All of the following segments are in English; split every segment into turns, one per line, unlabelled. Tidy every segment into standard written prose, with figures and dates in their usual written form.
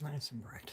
Nice and bright.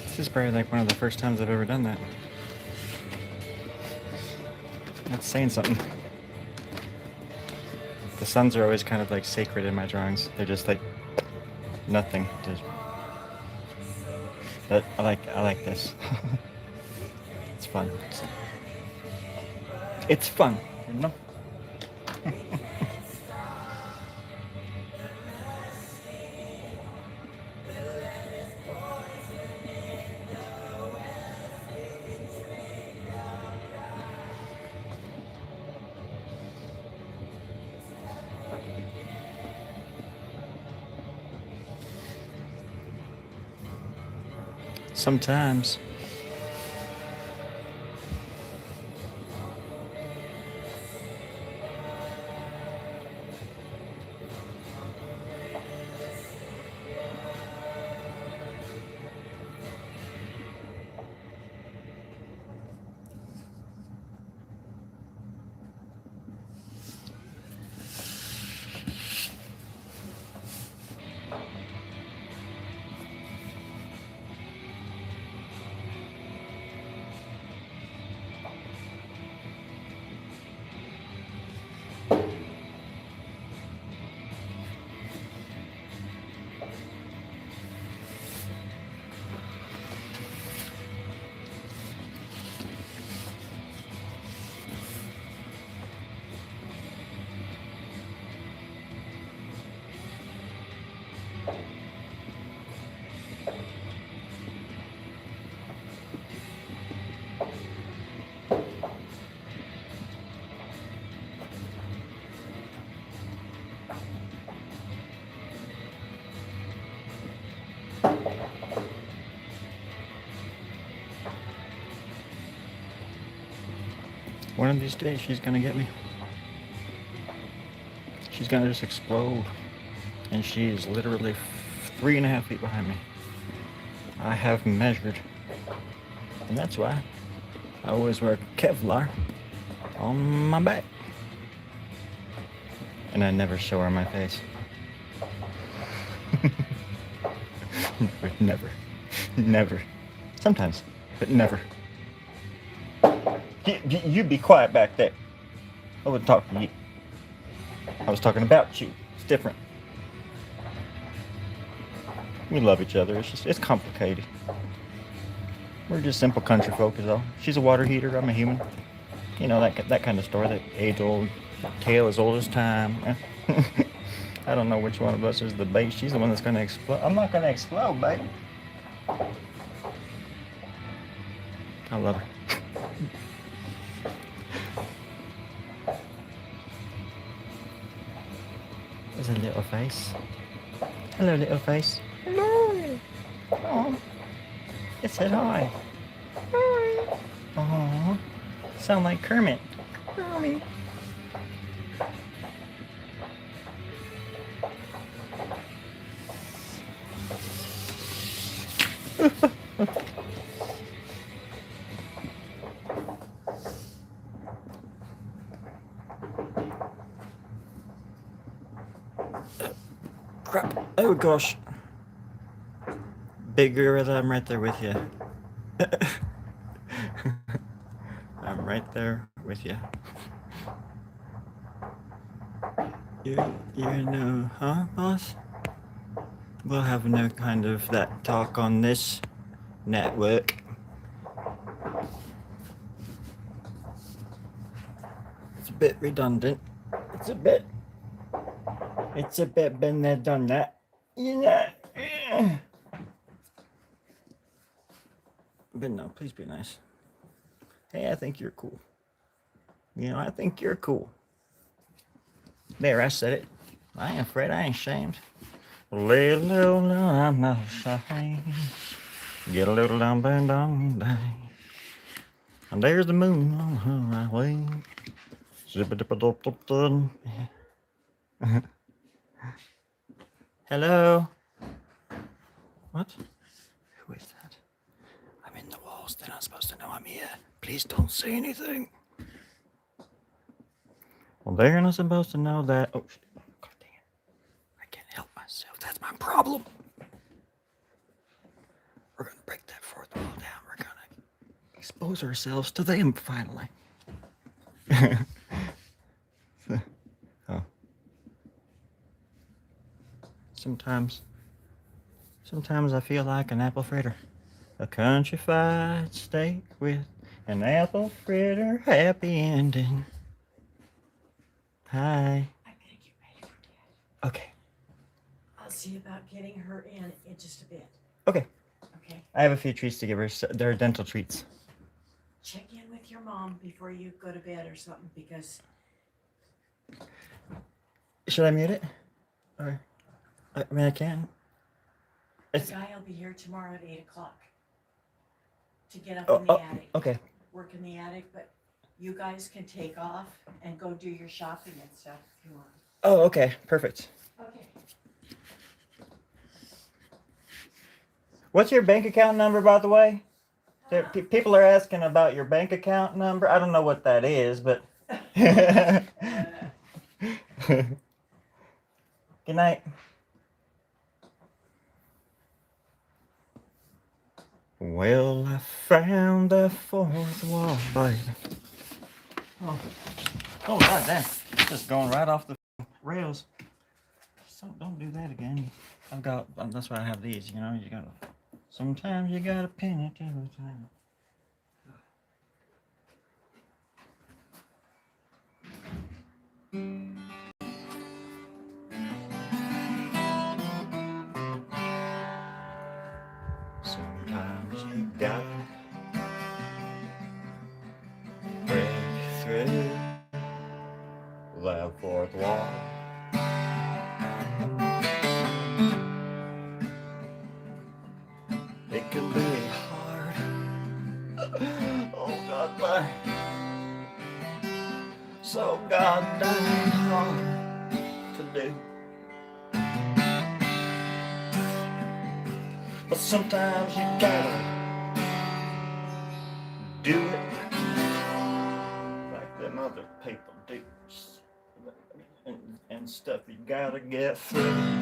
This is probably like one of the first times I've ever done that. That's saying something. The suns are always kind of like sacred in my drawings. They're just like nothing. But I like this. It's fun. It's fun, you know? Sometimes. One of these days, she's gonna get me. She's gonna just explode. And she is literally 3.5 feet behind me. I have measured. And that's why I always wear Kevlar on my back. And I never show her my face. Never. Never. Sometimes, but never. You be quiet back there. I wouldn't talk to you. I was talking about you. It's different. We love each other. It's complicated. We're just simple country folk, is all. She's a water heater. I'm a human. You know, that kind of story. That age-old tale as old as time. I don't know which one of us is the bait. She's the one that's gonna explode. I'm not gonna explode, baby. I love her. There's a little face. Hello, little face. Hello. Oh, it said hi. Hi. Oh, sound like Kermit. Kermit. Crap. Oh gosh. Bigger as I'm right there with you. I'm right there with you. You know, huh, boss? We'll have no kind of that talk on this network. It's a bit redundant. It's a bit been there, done that. You know. But no, please be nice. Hey, I think you're cool. You know, I think you're cool. There, I said it. I ain't afraid, I ain't ashamed. Lay a little down, I'm not ashamed. Get a little down, bang, down, bang. And there's the moon on her right way. Zip-a-dip-a-dop-dop-dun. Hello? What? Who is that? I'm in the walls. They're not supposed to know I'm here. Please don't say anything. Well, they're not supposed to know that. Oh, shit. God dang it. I can't help myself. That's my problem. We're going to break that fourth wall down. We're going to expose ourselves to them finally. Oh. Sometimes I feel like an apple fritter. A country fried steak with an apple fritter happy ending. Hi.
I'm gonna get ready for Dad.
Okay.
I'll see about getting her in just a bit.
Okay.
Okay?
I have a few treats to give her. They're dental treats.
Check in with your mom before you go to bed or something, because
Should I mute it? Or I mean, I can.
the
It's
guy will be here tomorrow at 8 o'clock to get up
oh,
in the
oh
attic,
okay.
work in the attic, but you guys can take off and go do your shopping and stuff if you want.
Oh, okay. Perfect.
Okay.
What's your bank account number, by the way? People are asking about your bank account number. I don't know what that is, but. Good night. Well, I found the fourth wall, baby. Oh, god damn. It's just going right off the rails. So don't do that again. That's why I have these, you know, sometimes you gotta pin it every time. Sometimes you gotta break through that fourth wall. It can be hard. Oh God, goddamn hard to do. But sometimes you gotta do it like them other people do. And stuff you gotta get through.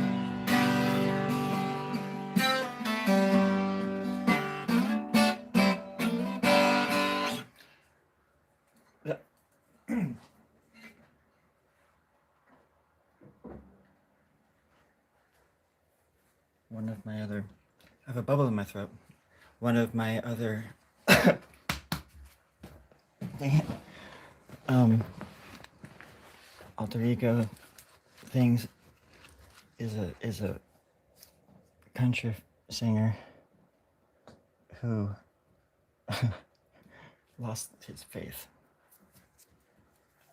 One of my other, I have a bubble in my throat. One of my other alter ego things is a country singer who lost his faith,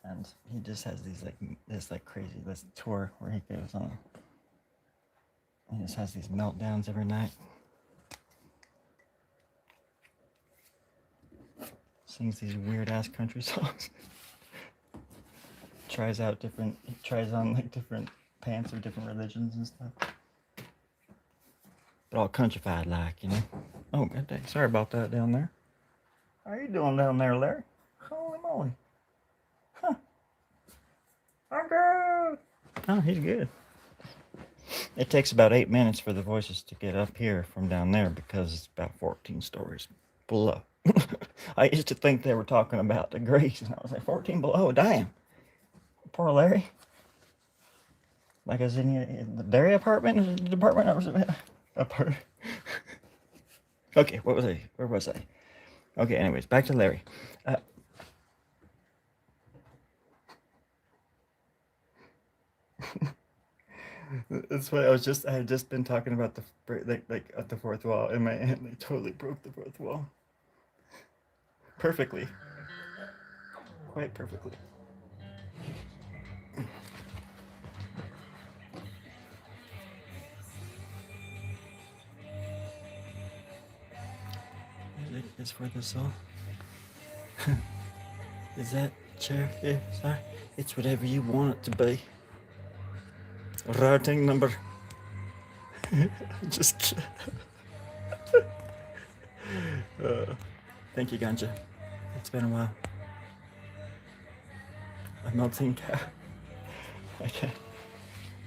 and he just has this crazy tour where he goes on. He just has these meltdowns every night. Sings these weird ass country songs. He tries on like different pants of different religions and stuff. But all countrified like, you know. Oh, good day. Sorry about that down there. How are you doing down there, Larry? Holy moly. Huh. I'm good. Oh, he's good. It takes about 8 minutes for the voices to get up here from down there because it's about 14 stories below. I used to think they were talking about degrees, and I was like, 14 below, damn. Poor Larry. Like, is in the dairy apartment? The department I was apartment. Okay, where was I? Okay, anyways, back to Larry. That's what I had just been talking about like at the fourth wall, and my aunt like totally broke the fourth wall. Perfectly. Quite perfectly. Music is for the soul. Is that chair there? Sorry. It's whatever you want it to be. Routing number. Just kidding. Thank you, Ganja. It's been a while. A melting cow. Okay.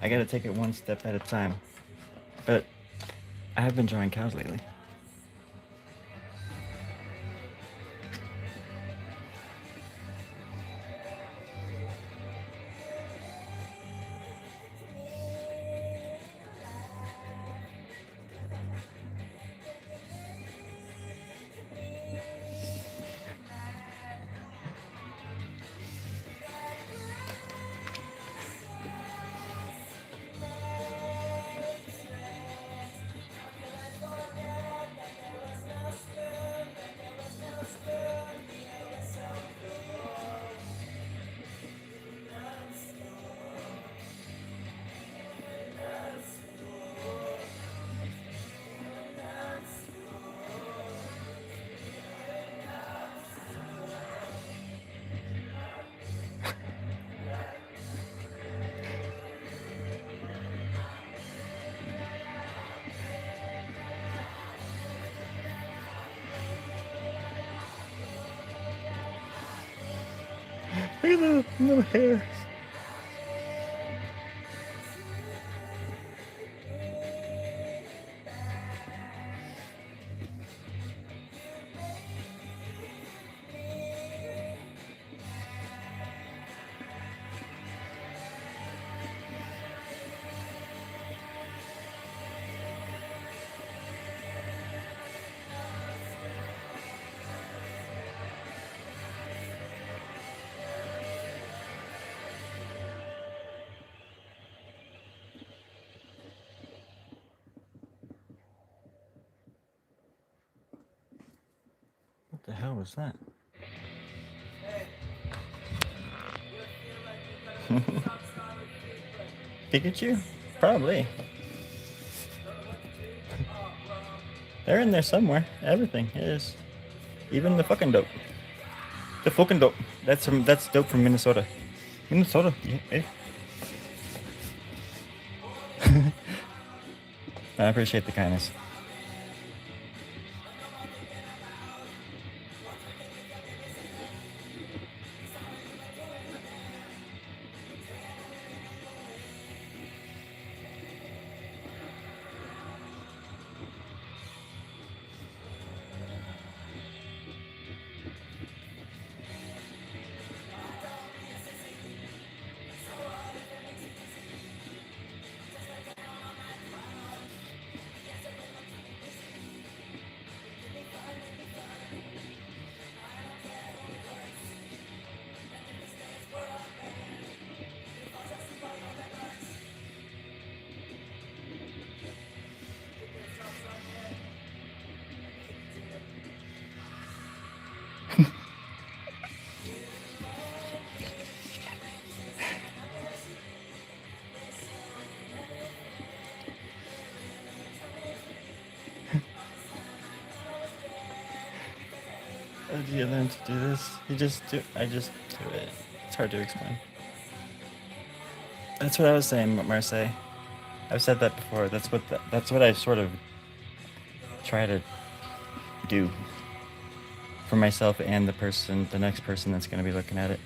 I gotta take it one step at a time. But I have been drawing cows lately. Look at the little hair. What the hell was that? Pikachu? Probably. They're in there somewhere. Everything is. Even the fucking dope. The fucking dope. That's dope from Minnesota. Minnesota. Yeah. I appreciate the kindness. How do you learn to do this? I just do it. It's hard to explain. That's what I was saying, Marseille. I've said that before. That's what I sort of try to do for myself and the next person that's going to be looking at it.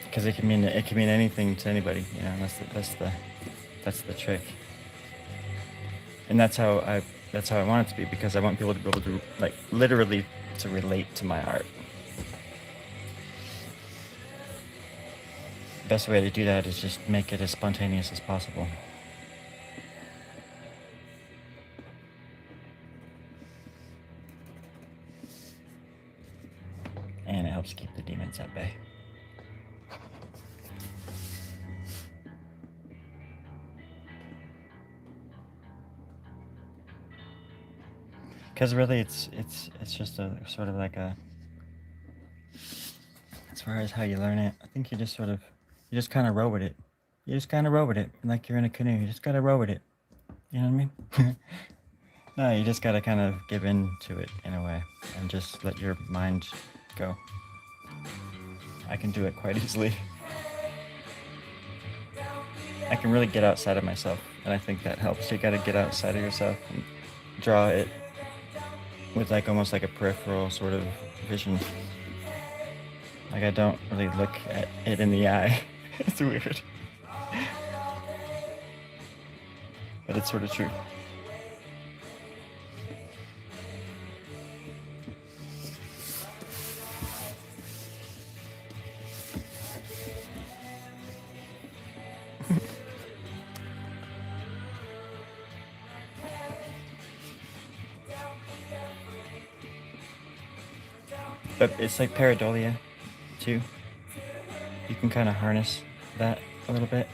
Because it can mean anything to anybody. You know, that's the trick. And that's how I want it to be, because I want people to be able to, like, literally to relate to my art. The best way to do that is just make it as spontaneous as possible. And it helps keep the demons at bay. Because really, it's just a sort of like a, as far as how you learn it, I think you just kind of row with it. You just kind of row with it, like you're in a canoe. You just gotta row with it. You know what I mean? No, you just gotta kind of give in to it in a way, and just let your mind go. I can do it quite easily. I can really get outside of myself, and I think that helps. You gotta get outside of yourself and draw it with, like, almost like a peripheral sort of vision. Like, I don't really look at it in the eye. It's weird. But it's sort of true. But it's like pareidolia, too. You can kind of harness that a little bit.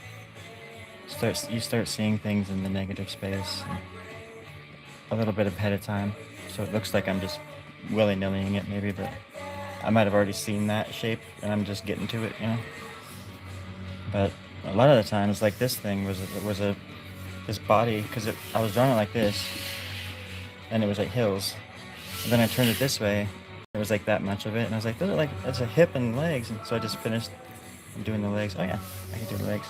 You start seeing things in the negative space a little bit ahead of time, so it looks like I'm just willy-nillying it maybe, but I might have already seen that shape and I'm just getting to it, you know. But a lot of the times, like, this thing was this body, because I was drawing it like this, and it was like hills, and then I turned it this way. It was like that much of it, and I was like, that's a hip and legs, and so I just finished doing the legs. Oh yeah, I can do the legs.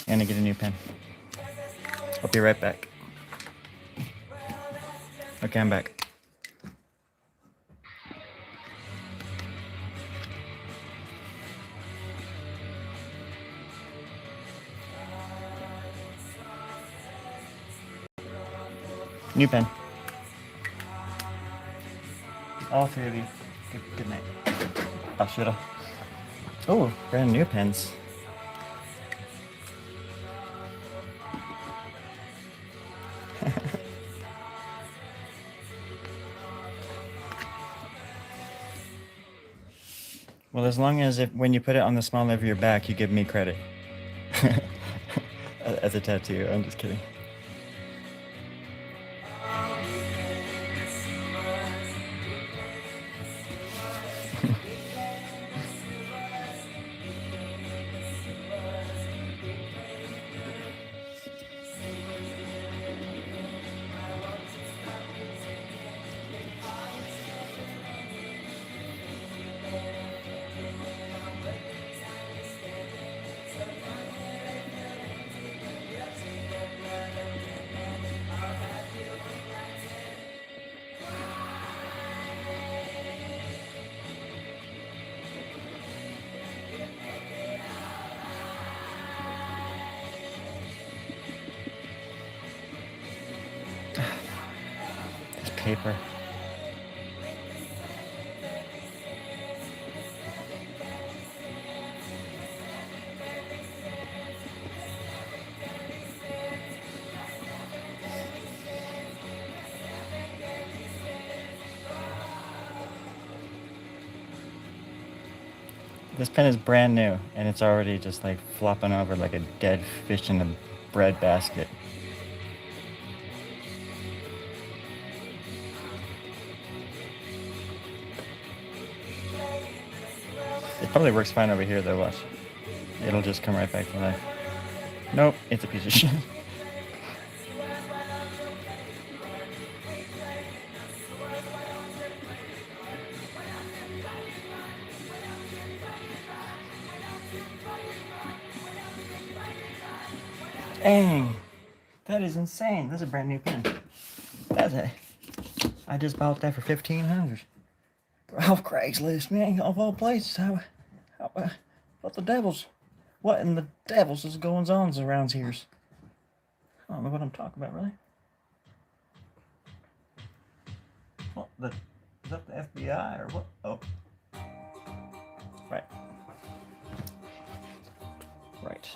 And I get a new pen. I'll be right back. Okay, I'm back. New pen. All three of you. Good night. Oh, should I? Oh, brand new pens. Well, as long as when you put it on the small of your back, you give me credit. That's That's a tattoo. I'm just kidding. This paper. This pen is brand new, and it's already just like flopping over like a dead fish in a bread basket. It probably works fine over here though, watch. It'll just come right back to life. Nope, it's a piece of shit. Dang, that is insane. That's a brand new pen. I just bought that for $1,500 off Craigslist, man. Of all places, what the devils? What in the devils is going on around here? I don't know what I'm talking about, really. What is that the FBI or what? Oh, right. Right.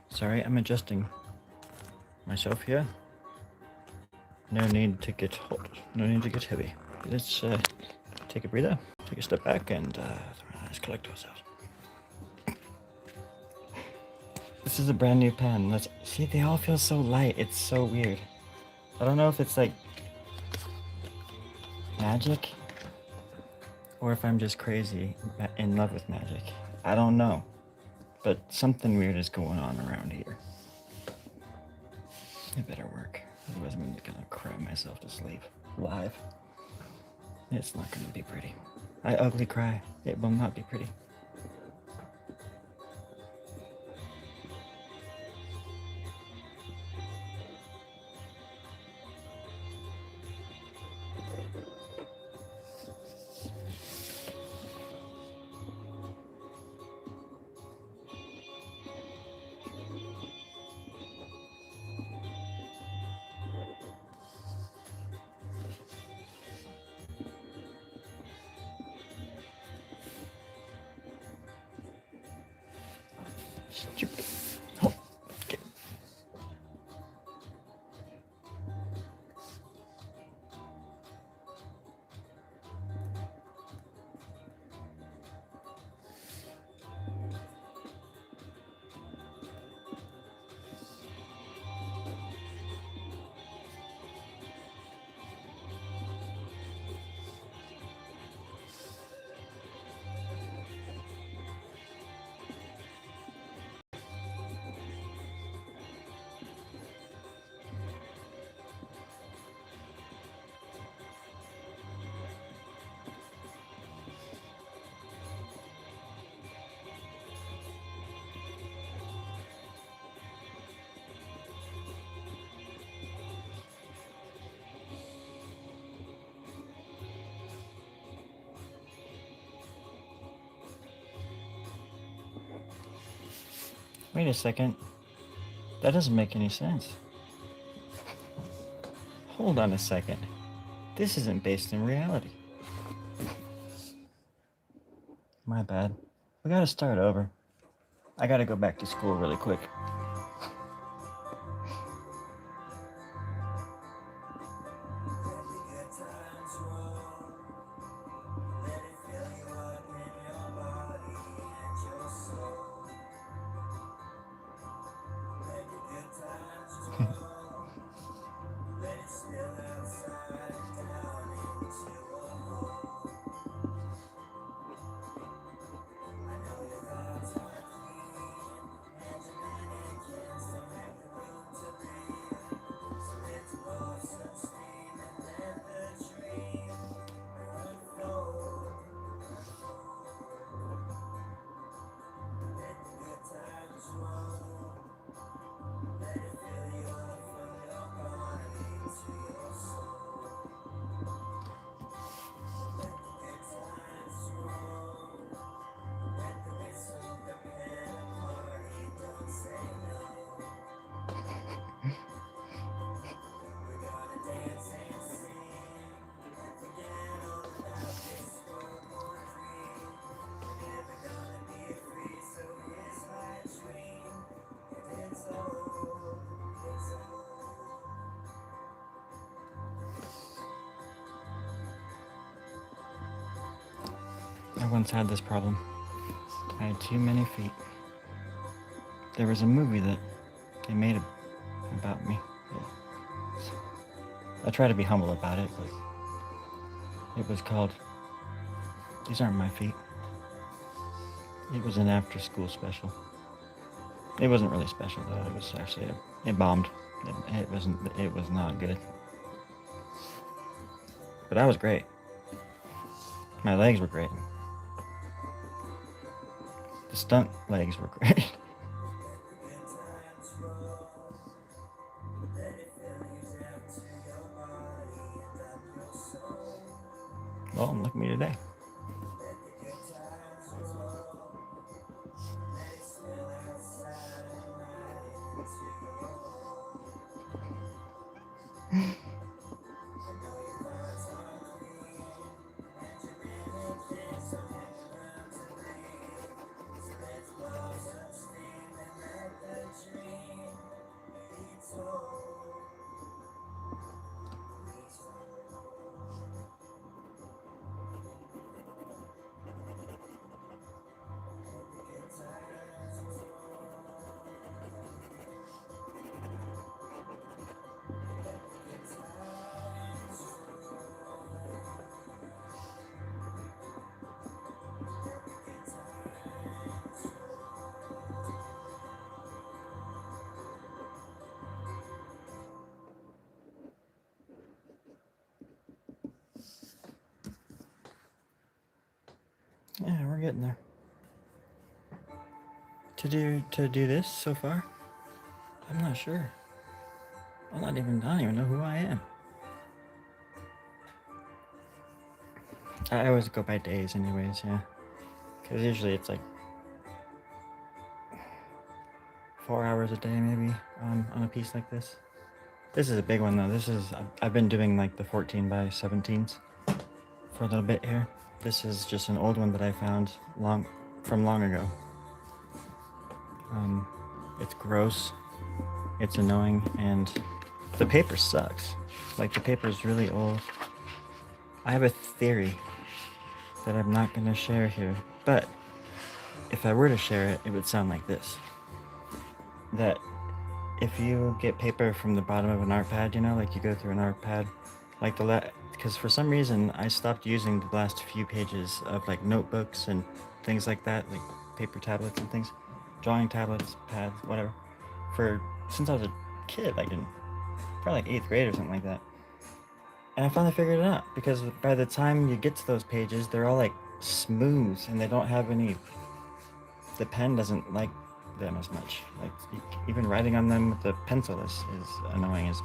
Sorry, I'm adjusting myself here. No need to get hot. No need to get heavy. Let's take a breather, take a step back, and let's collect ourselves. This is a brand new pen. Let's see. They all feel so light. It's so weird. I don't know if it's like magic, or if I'm just crazy in love with magic. I don't know, but something weird is going on around here. It better work, otherwise I'm gonna cry myself to sleep live. It's not gonna be pretty. I ugly cry. It will not be pretty. Stupid. Oh, okay. Wait a second. That doesn't make any sense. Hold on a second. This isn't based in reality. My bad. We gotta start over. I gotta go back to school really quick. I once had this problem. I had too many feet. There was a movie that they made about me. I try to be humble about it, but it was called These Aren't My Feet. It was an after-school special. It wasn't really special though. It was actually it bombed. It wasn't. It was not good. But I was great. My legs were great. The stunt legs were great. Well, look at me today. Yeah, we're getting there. To do this so far, I'm not sure. I don't even know who I am. I always go by days, anyways. Yeah, because usually it's like 4 hours a day, maybe on a piece like this. This is a big one though. I've been doing like the 14 by 17s for a little bit here. This is just an old one that I found from long ago. It's gross, it's annoying, and the paper sucks. Like, the paper is really old. I have a theory that I'm not gonna share here, but if I were to share it, it would sound like this. That if you get paper from the bottom of an art pad, you know, like you go through an art pad, like because for some reason I stopped using the last few pages of like notebooks and things like that, like paper tablets and things, drawing tablets, pads, whatever, since I was a kid, like in probably like 8th grade or something like that. And I finally figured it out, because by the time you get to those pages, they're all like smooth and they don't have any. The pen doesn't like them as much. Like, even writing on them with the pencil is annoying as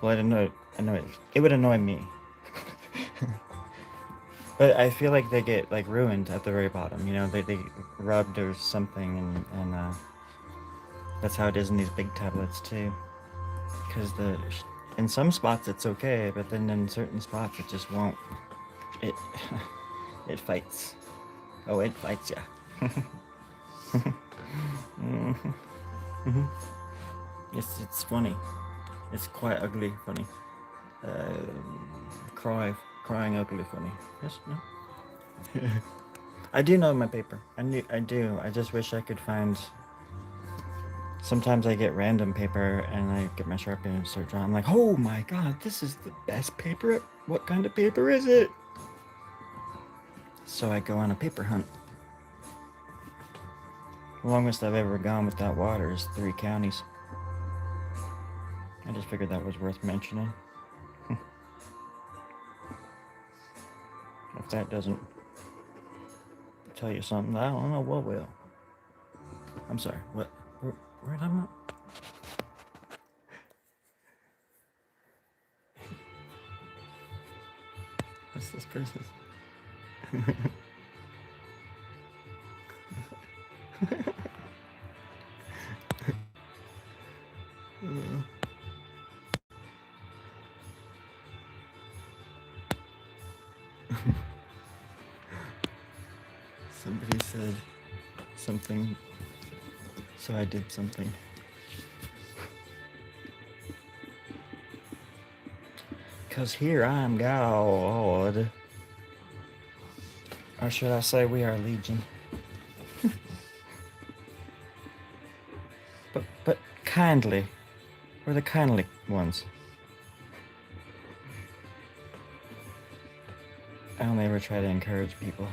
well. It would annoy me. But I feel like they get like ruined at the very bottom. You know, they rubbed or something, and that's how it is in these big tablets too. Because in some spots it's okay, but then in certain spots it just won't. It it fights. Oh, it fights ya. It's funny. It's quite ugly funny. Crying ugly funny. Yes, no. I do know my paper. I do. I just wish I could find. Sometimes I get random paper and I get my Sharpie and start drawing. I'm like, oh my god, this is the best paper. What kind of paper is it? So I go on a paper hunt. The longest I've ever gone without water is 3 counties. I just figured that was worth mentioning. If that doesn't tell you something, I don't know what will. I'm sorry, what? Where am I? What's this person? Somebody said something, so I did something. Cause here I'm God. Or should I say we are legion? But kindly. We're the kindly ones. I only ever try to encourage people.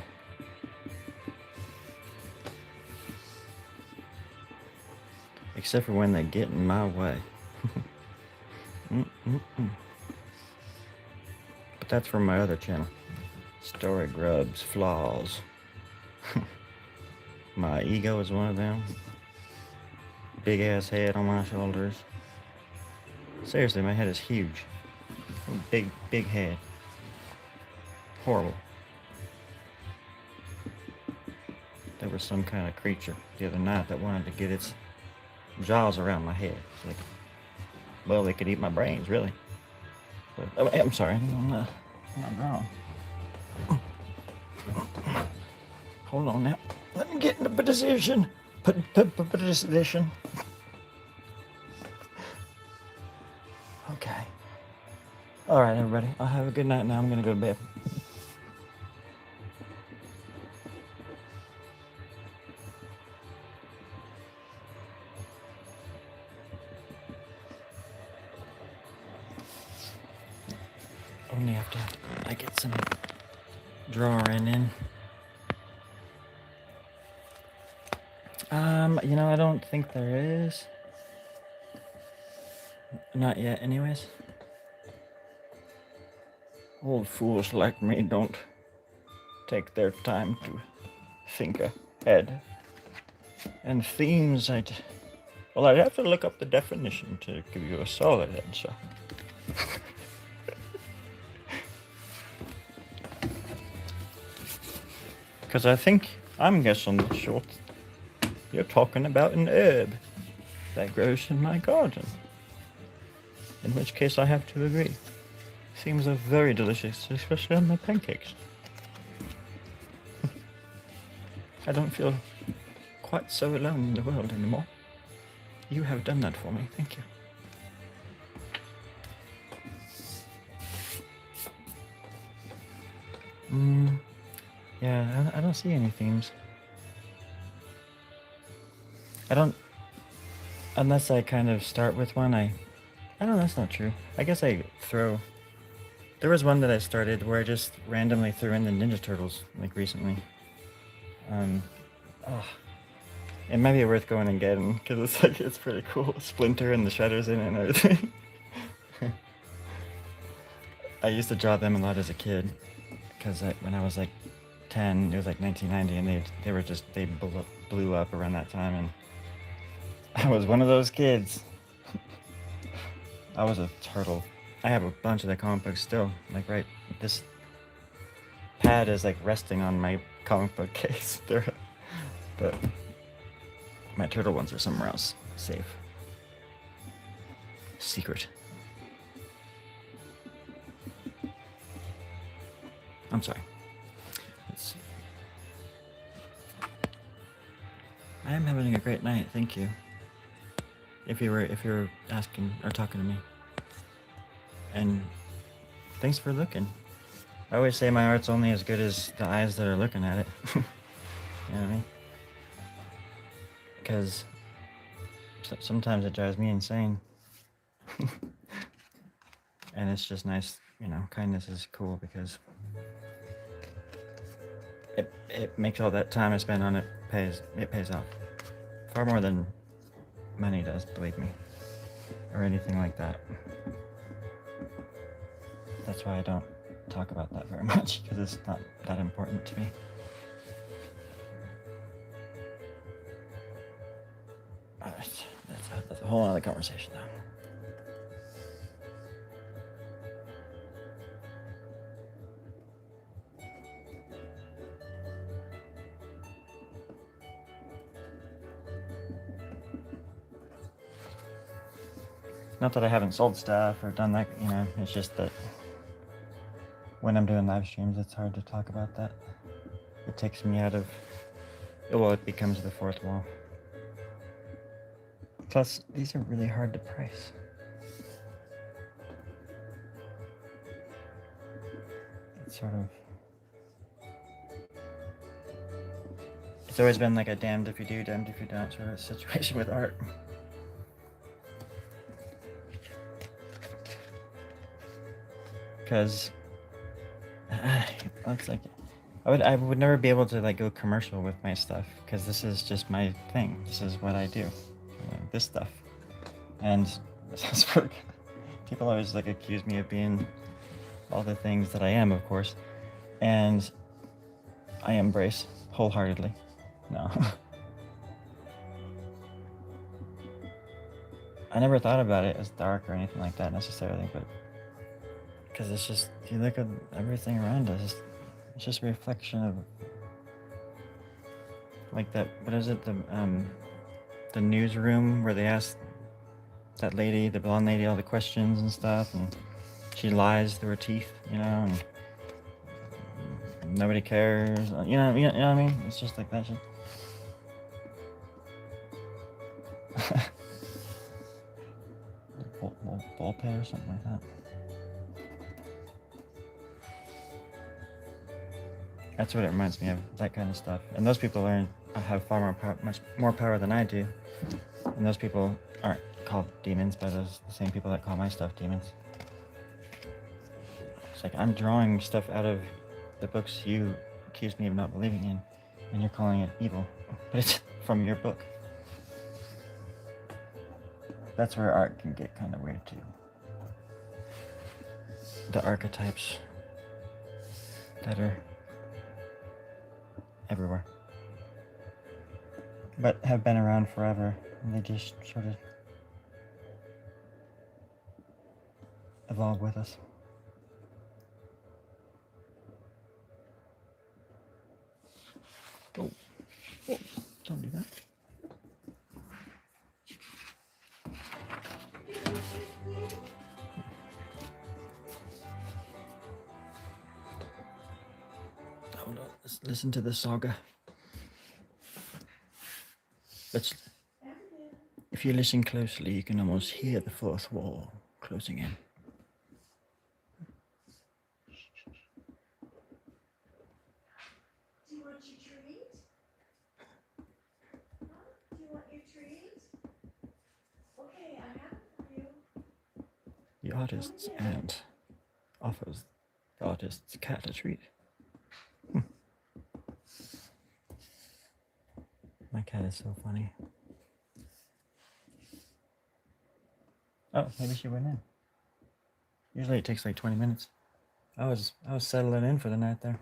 Except for when they get in my way. But that's from my other channel. Story Grubs, Flaws. My ego is one of them. Big ass head on my shoulders. Seriously, my head is huge. Big head. Horrible. There was some kind of creature the other night that wanted to get its jaws around my head. It's like, well, they could eat my brains, really. But, I'm sorry, I'm not wrong. Hold on now. Let me get in the position. Position. Okay. All right, everybody. I'll have a good night now. I'm gonna go to bed. Only after I get some drawing in. I don't think there is. Not yet, anyways. Old fools like me don't take their time to think ahead. And themes, I'd have to look up the definition to give you a solid answer. Because I'm guessing the short, you're talking about an herb that grows in my garden. In which case I have to agree. Seems very delicious, especially on my pancakes. I don't feel quite so alone in the world anymore. You have done that for me, thank you. Yeah, I don't see any themes. I don't, unless I kind of start with one, I don't know, that's not true. I guess there was one that I started where I just randomly threw in the Ninja Turtles, like recently. It might be worth going and getting, because it's pretty cool. Splinter and the Shredders in it and everything. I used to draw them a lot as a kid, because when I was like 10, it was like 1990, and they blew up around that time, and I was one of those kids. I was a turtle. I have a bunch of the comic books still. Like, right, this pad is like resting on my comic book case. But my turtle ones are somewhere else. Safe. Secret. I'm sorry. I am having a great night, thank you. If you're asking or talking to me. And thanks for looking. I always say my art's only as good as the eyes that are looking at it. You know what I mean? Because sometimes it drives me insane. And it's just nice, kindness is cool because it makes all that time I spend on it pays off. Far more than money does, believe me. Or anything like that. That's why I don't talk about that very much, because it's not that important to me. Alright, that's a whole other conversation though. Not that I haven't sold stuff or done that, it's just that when I'm doing live streams, it's hard to talk about that. It takes me out of, it becomes the fourth wall. Plus, these are really hard to price. It's sort of, it's always been like a damned if you do, damned if you don't sort of situation with art. Because it's like I would never be able to like go commercial with my stuff because this is just my thing. This is what I do, this stuff, and this is work. People always like accuse me of being all the things that I am, of course, and I embrace wholeheartedly. No. I never thought about it as dark or anything like that necessarily, but because it's just, you look at everything around us, it's just a reflection of like that. What is it? The newsroom where they ask that lady, the blonde lady, all the questions and stuff, and she lies through her teeth, and nobody cares. You know what I mean? It's just like that shit. Ball pit or something like that. That's what it reminds me of, that kind of stuff. And those people have far more power, much more power than I do. And those people aren't called demons by the same people that call my stuff demons. It's like I'm drawing stuff out of the books you accused me of not believing in, and you're calling it evil, but it's from your book. That's where art can get kind of weird too. The archetypes that are everywhere, but have been around forever, and they just sort of evolve with us. Oh, don't do that. Hold on, let's listen to the saga. If you listen closely, you can almost hear the fourth wall closing in.
Do you want your treat? Huh? Do you want your treat? Okay, I have it for you.
The artist's aunt offers the artist's cat a treat. My cat is so funny. Oh, maybe she went in. Usually it takes like 20 minutes. I was settling in for the night there.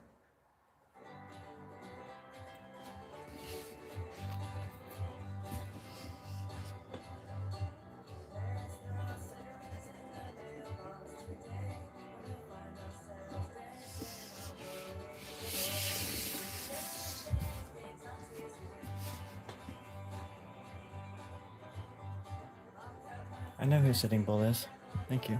I know who Sitting Bull is. Thank you.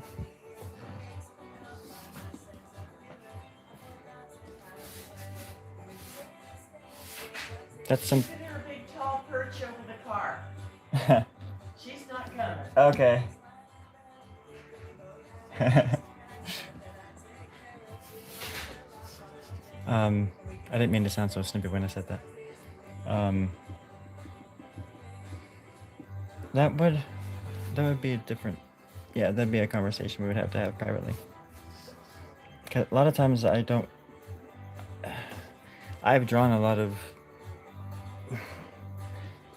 That's some.
Sit in her big tall perch over the car. She's not coming.
Okay. I didn't mean to sound so snippy when I said that. That would be a different. Yeah, that'd be a conversation we would have to have privately. 'Cause a lot of times I don't. I've drawn a lot of.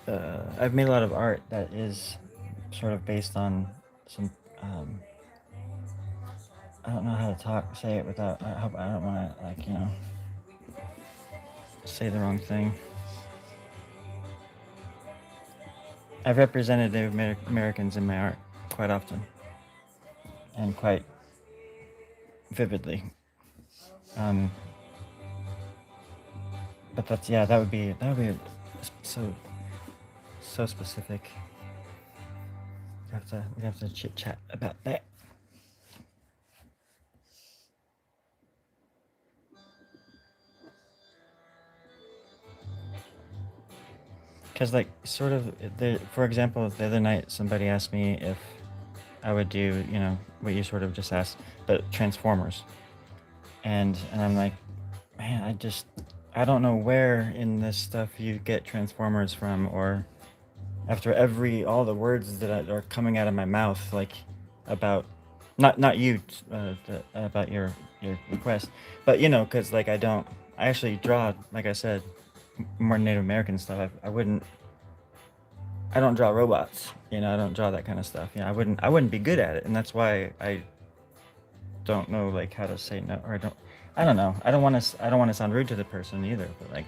I've made a lot of art that is sort of based on some. I don't know how to say it without. I don't want to say the wrong thing. I've represented Native Americans in my art quite often, and quite vividly. But that would be so specific. We'd have to chit chat about that. Because for example, the other night somebody asked me if I would do, what you sort of just asked, but Transformers. And I'm like, man, I don't know where in this stuff you get Transformers from, or after all the words that are coming out of my mouth, like about not you, about your request, but because like I actually draw, like I said, more Native American stuff. I don't draw robots, I don't draw that kind of stuff. I wouldn't be good at it, and that's why I don't know like how to say no, or I don't know. I don't want to sound rude to the person either, but like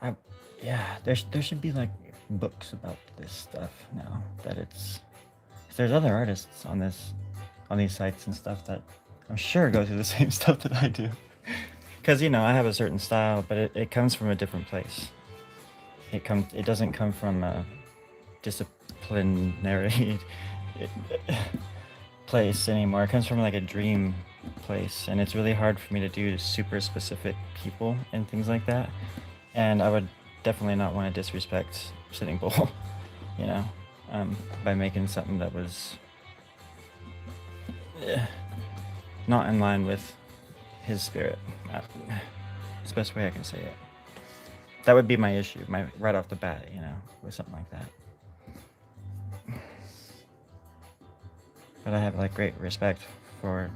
I, yeah, there should be like books about this stuff now. That it's there's other artists on these sites and stuff that I'm sure go through the same stuff that I do. Because I have a certain style, but it comes from a different place. It doesn't come from a disciplinary place anymore. It comes from like a dream place, and it's really hard for me to do super specific people and things like that. And I would definitely not want to disrespect Sitting Bull, you know, by making something that was not in line with his spirit. It's the best way I can say it. That would be my issue, right off the bat, with something like that. But I have like great respect for,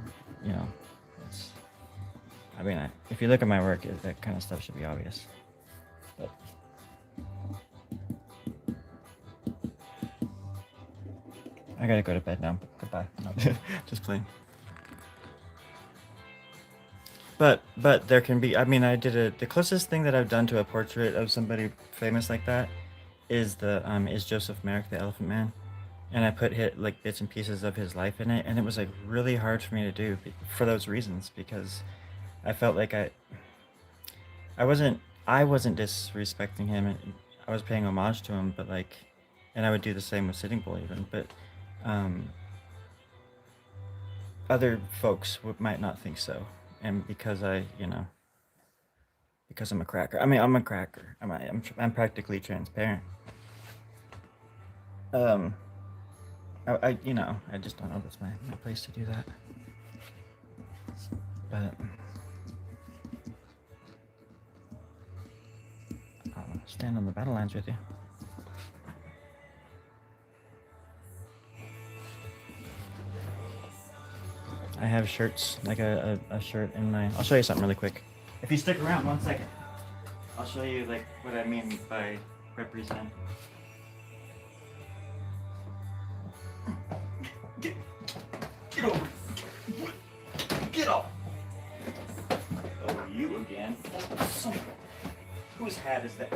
you know, it's. I mean, if you look at my work, that kind of stuff should be obvious. But I gotta go to bed now. Goodbye. No, just playing. But there can be. I mean, the closest thing that I've done to a portrait of somebody famous like that is Joseph Merrick, the Elephant Man, and I put like bits and pieces of his life in it, and it was like really hard for me to do for those reasons, because I felt like I wasn't disrespecting him, and I was paying homage to him, but like, and I would do the same with Sitting Bull even, but um, other folks might not think so, and because because I'm a cracker. I mean, I'm a cracker. I'm practically transparent. Um, I just don't know if it's my place to do that. But I'll stand on the battle lines with you. I have shirts, like a shirt in my. I'll show you something really quick. If you stick around 1 second, I'll show you like what I mean by represent. Get over. Get off. Oh, you again. Whose hat is that?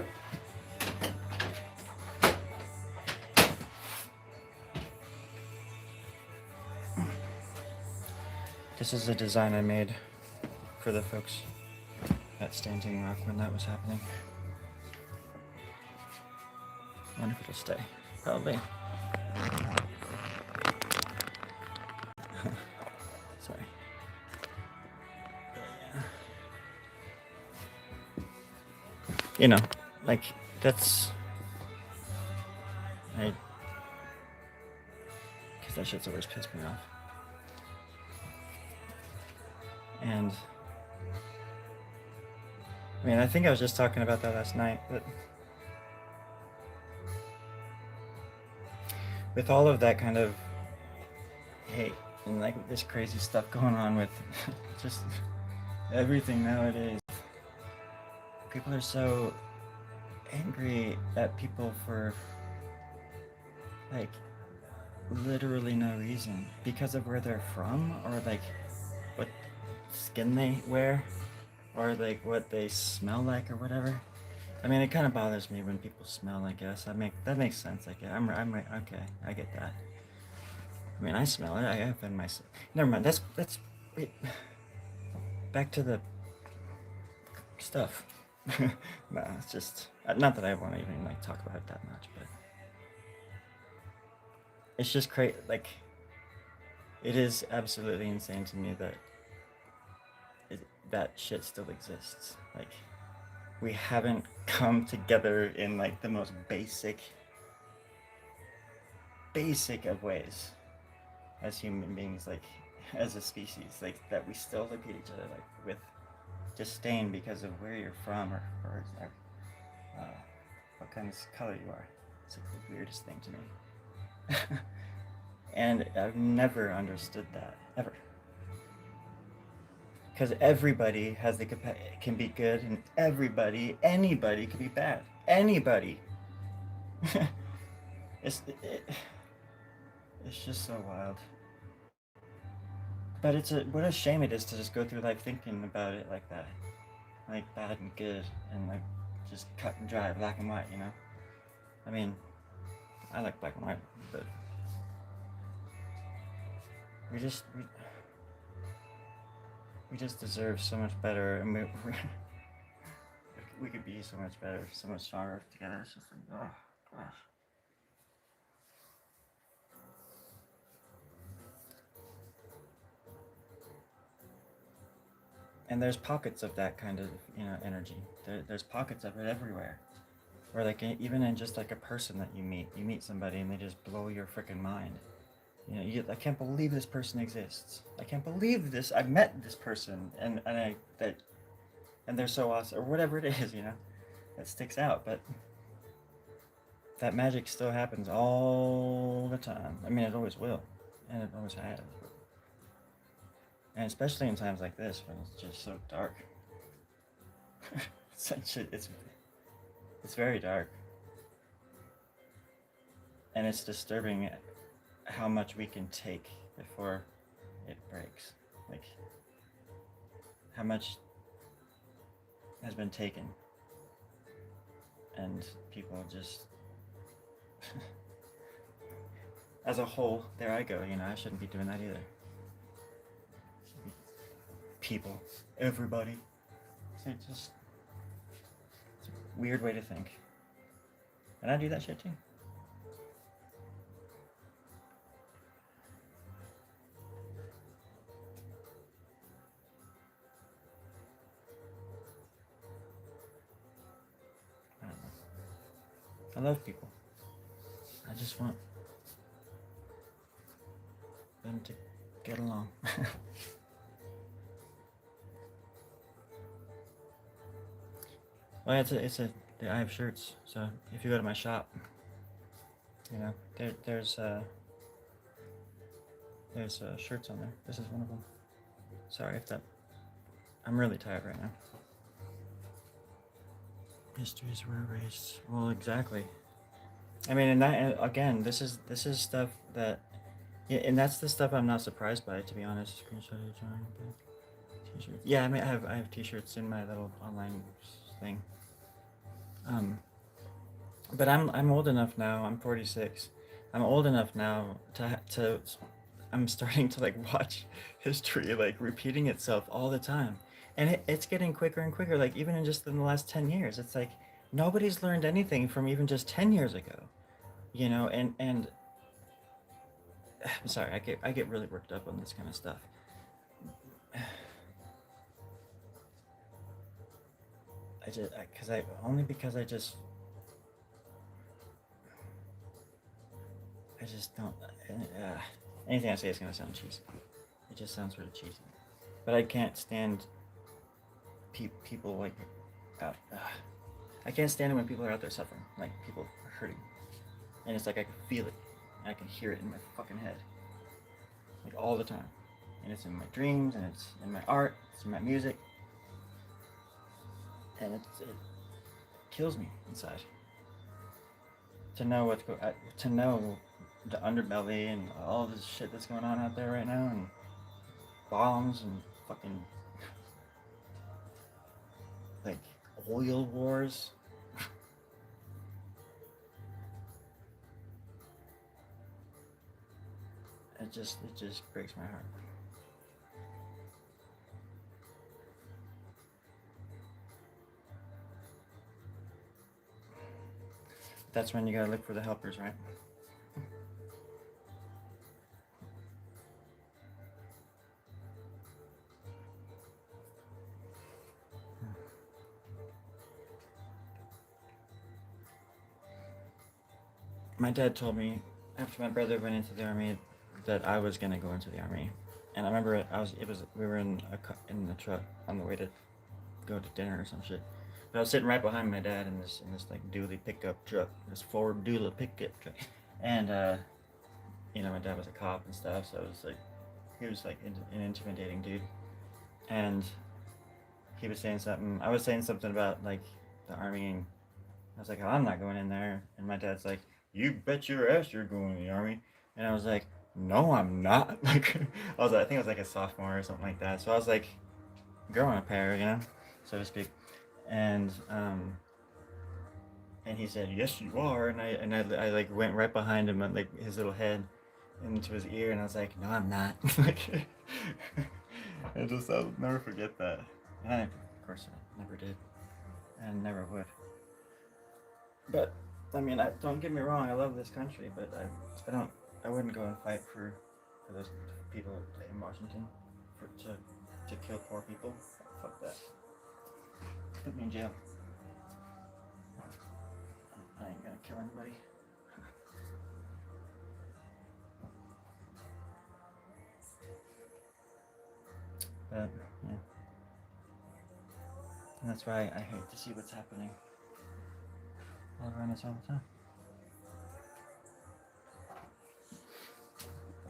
This is a design I made for the folks at Standing Rock when that was happening. I wonder if it'll stay. Probably. Sorry. Like that's because that shit's always pissed me off. And I mean, I think I was just talking about that last night, but with all of that kind of hate and like this crazy stuff going on with just everything nowadays, people are so angry at people for like literally no reason, because of where they're from, or like what skin they wear, or like what they smell like, or whatever. I mean, it kind of bothers me when people smell. I guess that makes sense. I guess I'm okay. I get that. I mean, I smell it. I offend myself. Never mind. That's wait. Back to the stuff. No, it's just not that I want to even like talk about it that much, but it's just crazy. Like, it is absolutely insane to me that that shit still exists. Like, we haven't come together in like the most basic of ways as human beings, like as a species, like that we still look at each other like with disdain because of where you're from or uh, what kind of color you are. It's like the weirdest thing to me. And I've never understood that, ever. Because everybody has the can be good, and anybody can be bad. Anybody. it's it, it's just so wild. But what a shame it is to just go through life thinking about it like that, like bad and good, and like just cut and dry, black and white. You know. I mean, I like black and white, but we just we just deserve so much better, and we could be so much better, so much stronger together. It's just like, oh gosh. And there's pockets of that kind of energy. There's pockets of it everywhere. Or like even in just like a person that you meet somebody and they just blow your freaking mind. I can't believe this person exists. I can't believe this. I met this person and they're so awesome or whatever it is. That sticks out. But that magic still happens all the time. I mean, it always will, and it always has. And especially in times like this when it's just so dark. It's very dark. And it's disturbing how much we can take before it breaks. Like how much has been taken. And people just as a whole, there I go, I shouldn't be doing that either. People, everybody. It's a weird way to think. And I do that shit too. I don't know. I love people. I just want them to get along. Well, I have shirts, so if you go to my shop, there's shirts on there. This is one of them. Sorry if that. I'm really tired right now. Histories were erased. Well, exactly. I mean, and again, this is stuff that, yeah, and that's the stuff I'm not surprised by, to be honest. Screenshot of drawing, t-shirts. Yeah, I mean, I have t-shirts in my little online thing. But I'm old enough now. I'm 46. I'm old enough now to I'm starting to like watch history like repeating itself all the time, and it's getting quicker and quicker. Like even in the last 10 years, it's like nobody's learned anything from even just 10 years ago, and I'm sorry, I get really worked up on this kind of stuff. Because I just don't. Anything I say is gonna sound cheesy. It just sounds really cheesy. But I can't stand people like out. I can't stand it when people are out there suffering, like people are hurting, and it's like I can feel it, and I can hear it in my fucking head, like all the time, and it's in my dreams, and it's in my art, it's in my music, and it kills me inside. To know to know the underbelly and all this shit that's going on out there right now, and bombs and fucking like oil wars. It just breaks my heart. That's when you gotta look for the helpers, right? My dad told me after my brother went into the army that I was gonna go into the army, and I remember we were in the truck on the way to go to dinner or some shit. But I was sitting right behind my dad in this like dually pickup truck, this Ford dually pickup truck, and my dad was a cop and stuff, so it was like he was like an intimidating dude, and he was saying something. I was saying something about like the army, and I was like, oh, I'm not going in there, and my dad's like, you bet your ass you're going in the army, and I was like, no, I'm not. Like, I think I was like a sophomore or something like that, so I was like growing a pair, so to speak, and and he said, yes, you are, and I like went right behind him and like his little head into his ear, and I was like, no, I'm not. Like, I'll never forget that. And of course, I never did, and never would. But I mean, don't get me wrong, I love this country, but I wouldn't go and fight for those people in Washington to kill poor people. Fuck that. Put me in jail. I ain't gonna kill anybody. But yeah, and that's why I hate to see what's happening all around us all the time.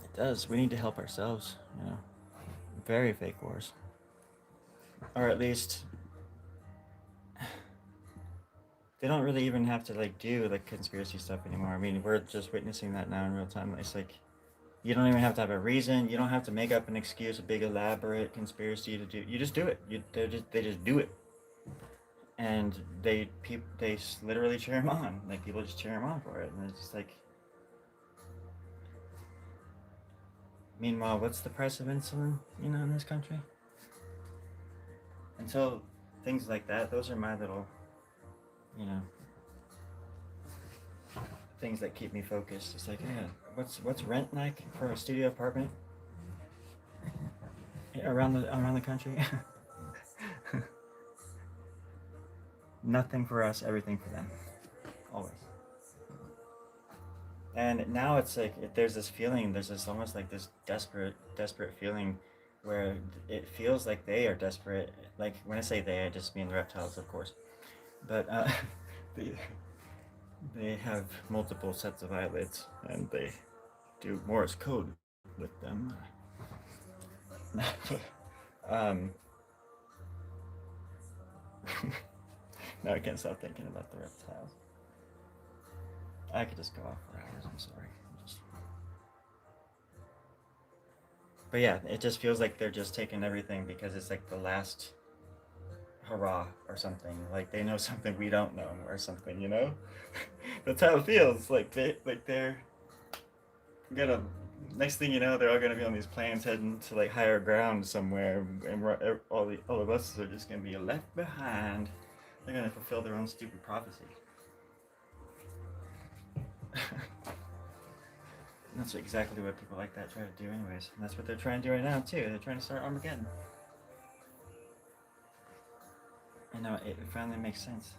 It does. We need to help ourselves. Very fake wars, or at least they don't really even have to like do like conspiracy stuff anymore. I mean, we're just witnessing that now in real time. It's like you don't even have to have a reason. You don't have to make up an excuse, a big elaborate conspiracy to do. You just do it. They just do it, and they literally cheer him on. Like people just cheer him on for it, and it's just like. Meanwhile, what's the price of insulin? In this country. Until things like that, those are my little, you know, things that keep me focused. It's like, yeah, what's rent like for a studio apartment around the country? Nothing for us, everything for them, always. And now it's like there's this feeling, there's this almost like this desperate feeling, where it feels like they are desperate. Like when I say they, I just mean the reptiles, of course. But they they have multiple sets of eyelids, and they do Morse code with them. um, no, I can't stop thinking about the reptiles. I could just go off for hours. I'm sorry. But yeah, it just feels like they're just taking everything because it's like the last hurrah or something. Like they know something we don't know or something. That's how it feels. They're gonna. Next thing you know, they're all gonna be on these planes heading to like higher ground somewhere, and all of us are just gonna be left behind. They're gonna fulfill their own stupid prophecy. That's exactly what people like that try to do, anyways. And that's what they're trying to do right now too. They're trying to start Armageddon. I know it finally makes sense.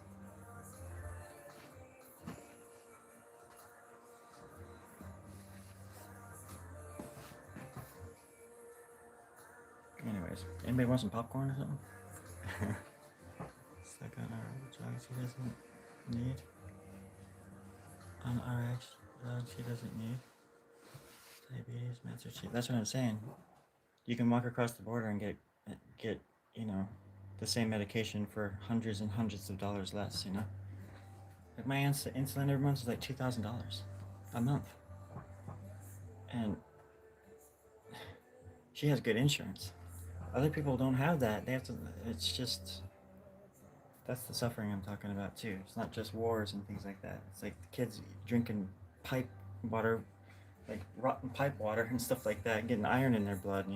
Anyways, anybody want some popcorn or something? Stuck on our drugs he doesn't need. On RX drugs he doesn't need. Diabetes meds are cheap. That's what I'm saying. You can walk across the border and get the same medication for hundreds and hundreds of dollars less. Like my aunt's insulin every month is like $2,000 a month, and she has good insurance. Other people don't have that. They have to. It's just that's the suffering I'm talking about too. It's not just wars and things like that. It's like the kids drinking pipe water, like rotten pipe water and stuff like that, getting iron in their blood.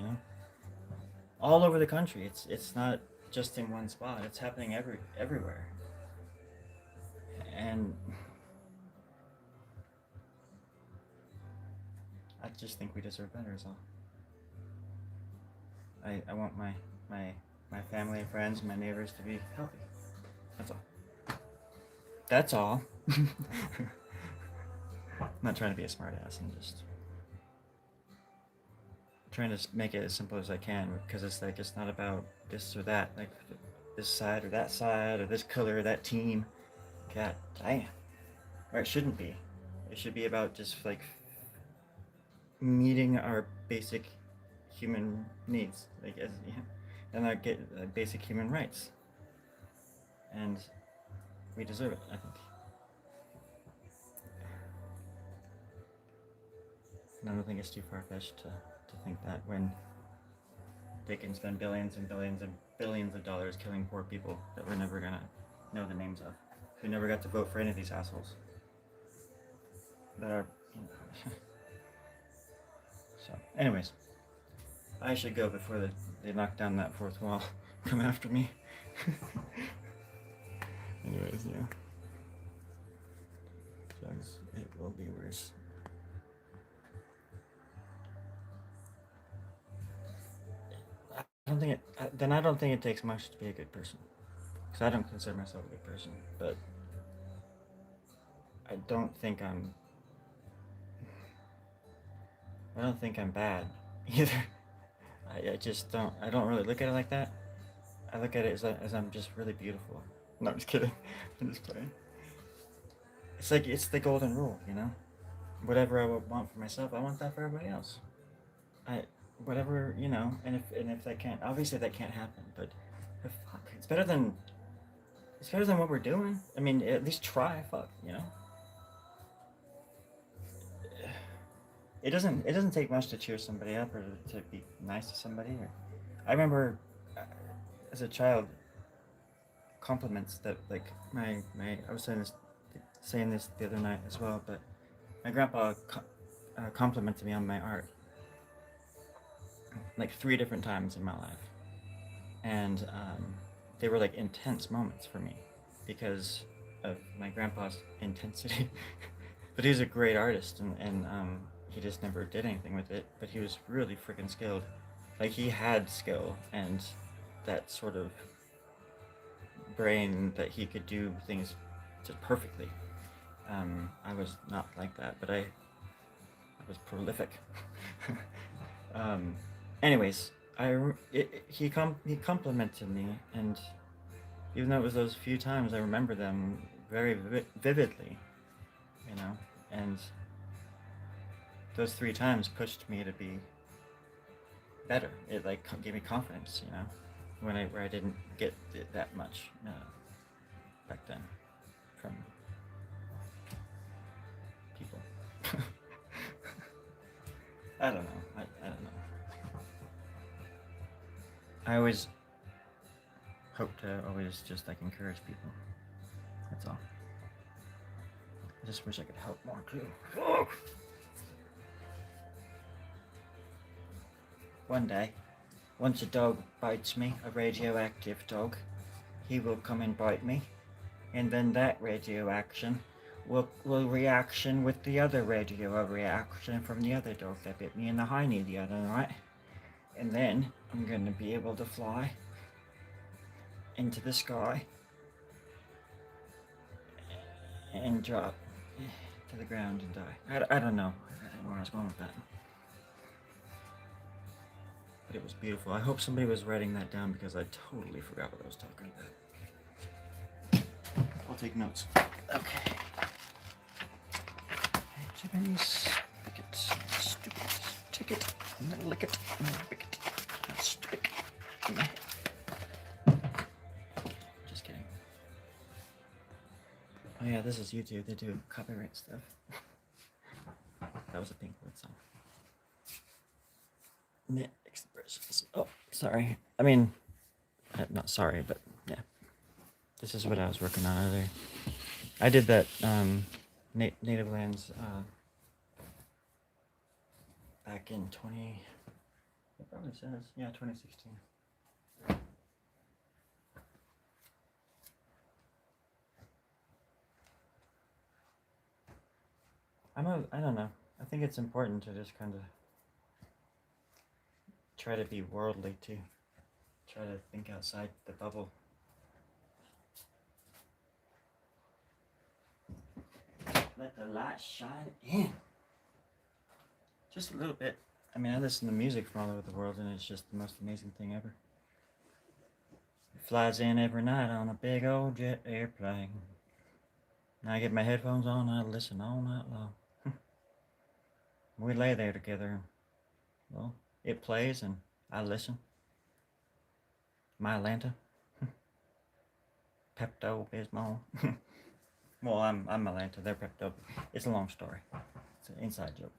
All over the country. It's not just in one spot. It's happening everywhere. And I just think we deserve better. Is all. I want my family and friends, my neighbors to be healthy. That's all. That's all. I'm not trying to be a smartass. I'm just trying to make it as simple as I can, because it's like it's not about this or that. Like this side or that side or this color or that team. God damn. Or it shouldn't be. It should be about just like meeting our basic human needs, like as and our get basic human rights, and we deserve it. I think. And I don't think it's too far fetched to think that when they can spend billions and billions and billions of dollars killing poor people that we're never gonna know the names of, who never got to vote for any of these assholes, that are. So, anyways, I should go before they knock down that fourth wall. Come after me. Anyways, yeah. Drugs, it will be worse. I don't think it takes much to be a good person. Because I don't consider myself a good person, but I don't think I'm. I don't think I'm bad either. I just don't. I don't really look at it like that. I look at it as I'm just really beautiful. No, I'm just kidding. I'm just playing. It's like it's the golden rule, you know. Whatever I want for myself, I want that for everybody else. I whatever you know, and if that can't, obviously that can't happen, but fuck, it's better than what we're doing. I mean, at least try. Fuck, you know. It doesn't take much to cheer somebody up or to be nice to somebody. Or I remember as a child, compliments that like my I was saying this the other night as well, but my grandpa complimented me on my art like 3 different times in my life, and they were like intense moments for me because of my grandpa's intensity. But he was a great artist, and he just never did anything with it. But he was really freaking skilled. Like he had skill and that sort of brain that he could do things just perfectly. I was not like that, but I was prolific. um, anyways, he complimented me, and even though it was those few times, I remember them very vividly, you know, and those 3 times pushed me to be better. It like gave me confidence, you know, where I didn't get that much back then from people. I don't know. I don't know. I always hope to always just like encourage people. That's all. I just wish I could help more too. One day, once a dog bites me, a radioactive dog, he will come and bite me, and then that radioaction will reaction with the other radio reaction from the other dog that bit me in the hiney the other night. And then I'm gonna be able to fly into the sky and drop to the ground and die. I don't know where I was going with that. But it was beautiful. I hope somebody was writing that down because I totally forgot what I was talking about. I'll take notes. Okay. Japanese ticket. Stupid ticket. I'm gonna lick it. I'm gonna lick it. That's stupid. Just kidding. Oh yeah, this is YouTube. They do copyright stuff. That was a Pink Floyd song. Net expressions. Oh, sorry. I mean, not sorry, but yeah. This is what I was working on earlier. I did that Native Lands back in 20. It probably says 2016. I don't know. I think it's important to just kind of try to be worldly too. Try to think outside the bubble. Let the light shine in. Just a little bit. I mean, I listen to music from all over the world, and it's just the most amazing thing ever. It Flies in every night on a big old jet airplane. I get my headphones on and I listen all night long. We lay there together. Well, it plays and I listen. My Atlanta. Pepto Bismol. Well, I'm Atlanta. They're Pepto. It's a long story. It's an inside joke.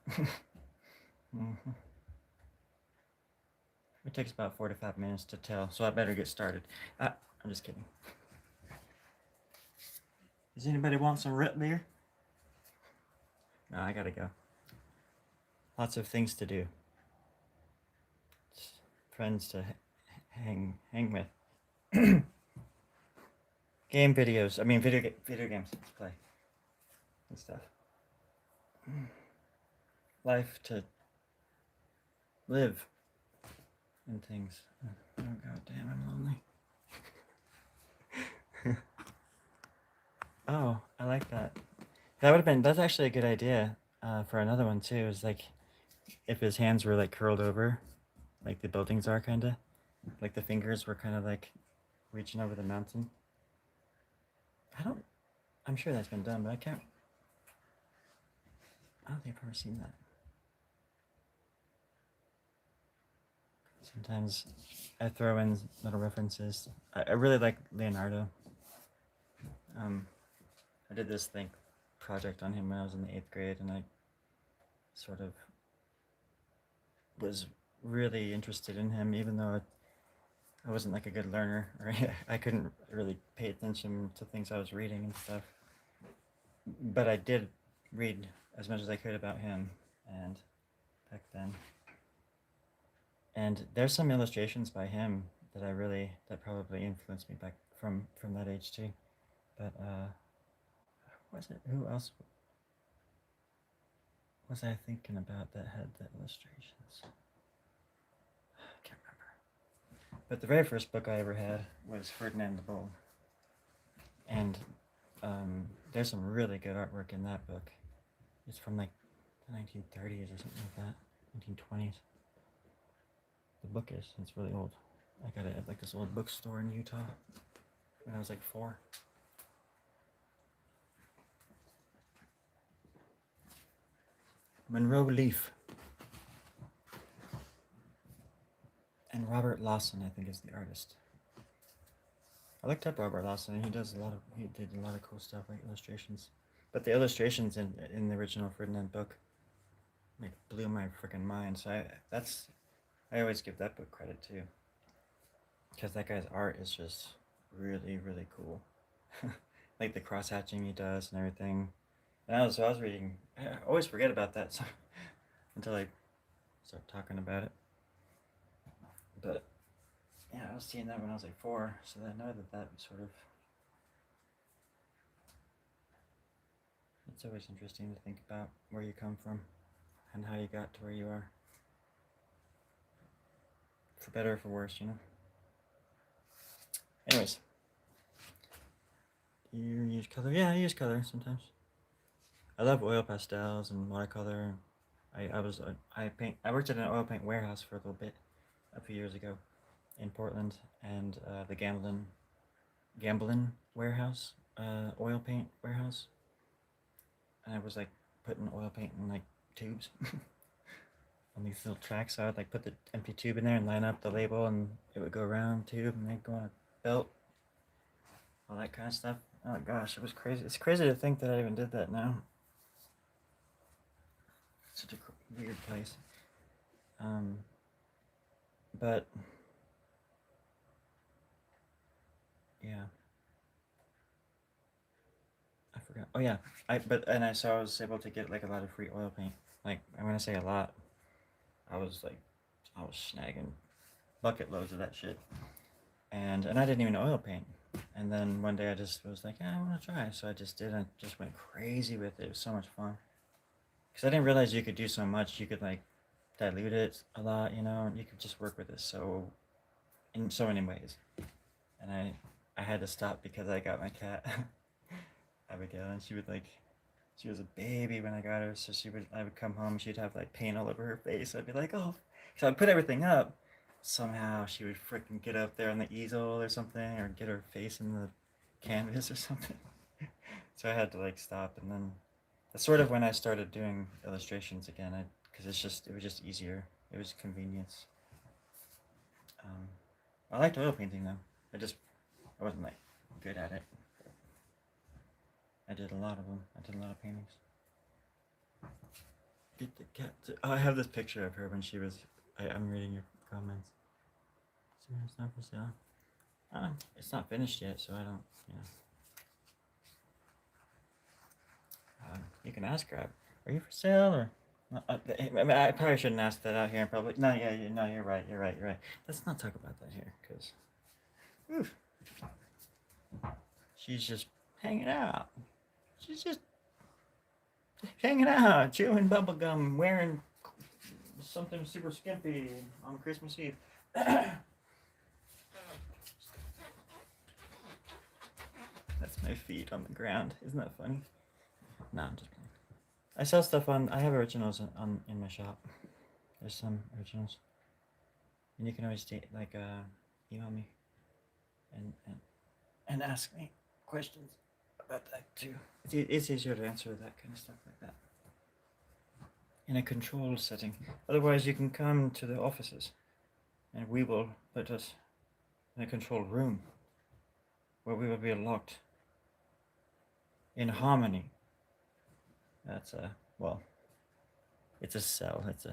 Mm-hmm. It takes about 45 minutes to tell, so I better get started. I'm just kidding. Does anybody want some root beer? No, I gotta go. Lots of things to do. Friends to hang with. Game videos. I mean, video games to play and stuff. Life to live and things. Oh god damn, I'm lonely. Oh, I like that. That's actually a good idea for another one too. Is like if his hands were like curled over, like the buildings are kind of, like the fingers were kind of like reaching over the mountain. I'm sure that's been done, but I don't think I've ever seen that. Sometimes I throw in little references. I really like Leonardo. I did this project on him when I was in the 8th grade, and I sort of was really interested in him, even though I wasn't like a good learner, or I couldn't really pay attention to things I was reading and stuff. But I did read as much as I could about him, and back then. And there's some illustrations by him that probably influenced me back from that age too. But was it? Who else was I thinking about that had the illustrations? I can't remember. But the very first book I ever had was Ferdinand the Bull, and there's some really good artwork in that book. It's from like the 1930s or something like that, 1920s. The book is. It's really old. I got it at like this old bookstore in Utah when I was like 4. Monroe Leaf. And Robert Lawson, I think, is the artist. I looked up Robert Lawson, and he did a lot of cool stuff, like illustrations. But the illustrations in the original Ferdinand book, like, blew my freaking mind. So I always give that book credit too, because that guy's art is just really, really cool. Like the cross hatching he does and everything. And I was reading. I always forget about that, so until I start talking about it. But yeah, I was seeing that when I was like 4, so I know that sort of. It's always interesting to think about where you come from and how you got to where you are. For better or for worse, you know. Anyways, you use color? Yeah, I use color sometimes. I love oil pastels and watercolor. I worked at an oil paint warehouse for a little bit a few years ago in Portland, and the Gamblin warehouse, oil paint warehouse. And I was like putting oil paint in like tubes on these little tracks. So I would like put the empty tube in there and line up the label, and it would go around the tube and then go on a belt, all that kind of stuff. Oh gosh, it was crazy. It's crazy to think that I even did that now. Such a weird place. But yeah, I forgot. Oh yeah, I was able to get like a lot of free oil paint. Like I'm gonna say a lot. I was snagging bucket loads of that shit, and I didn't even know oil paint. And then one day I just was like, yeah, I want to try. So I just did. I just went crazy with it. It was so much fun. Because I didn't realize you could do so much. You could like dilute it a lot, you know. You could just work with it in so many ways. And I had to stop because I got my cat Abigail, and she was a baby when I got her. So I would come home, she'd have like paint all over her face. I'd be like, oh, so I'd put everything up somehow she would freaking get up there on the easel or something, or get her face in the canvas or something. So I had to like stop, and then that's sort of when I started doing illustrations again. Because it was just easier. It was convenience. Um, I liked oil painting though. I wasn't like good at it. I did a lot of them. I did a lot of paintings. Get the cat. Oh, I have this picture of her when she was. I'm reading your comments. So it's not for sale. It's not finished yet, so I don't. You can ask her. Are you for sale or? I mean, I probably shouldn't ask that out here in public. No, yeah, no, you're right. You're right. You're right. Let's not talk about that here, because. She's just hanging out. She's just hanging out, chewing bubblegum, wearing something super skimpy on Christmas Eve. That's my feet on the ground. Isn't that funny? No, I'm just playing. I sell stuff on. I have originals in my shop. There's some originals, and you can always email me and ask me questions about that too. It's easier to answer that kind of stuff like that in a controlled setting. Otherwise, you can come to the offices, and we will put us in a controlled room where we will be locked in harmony. That's it's a cell. It's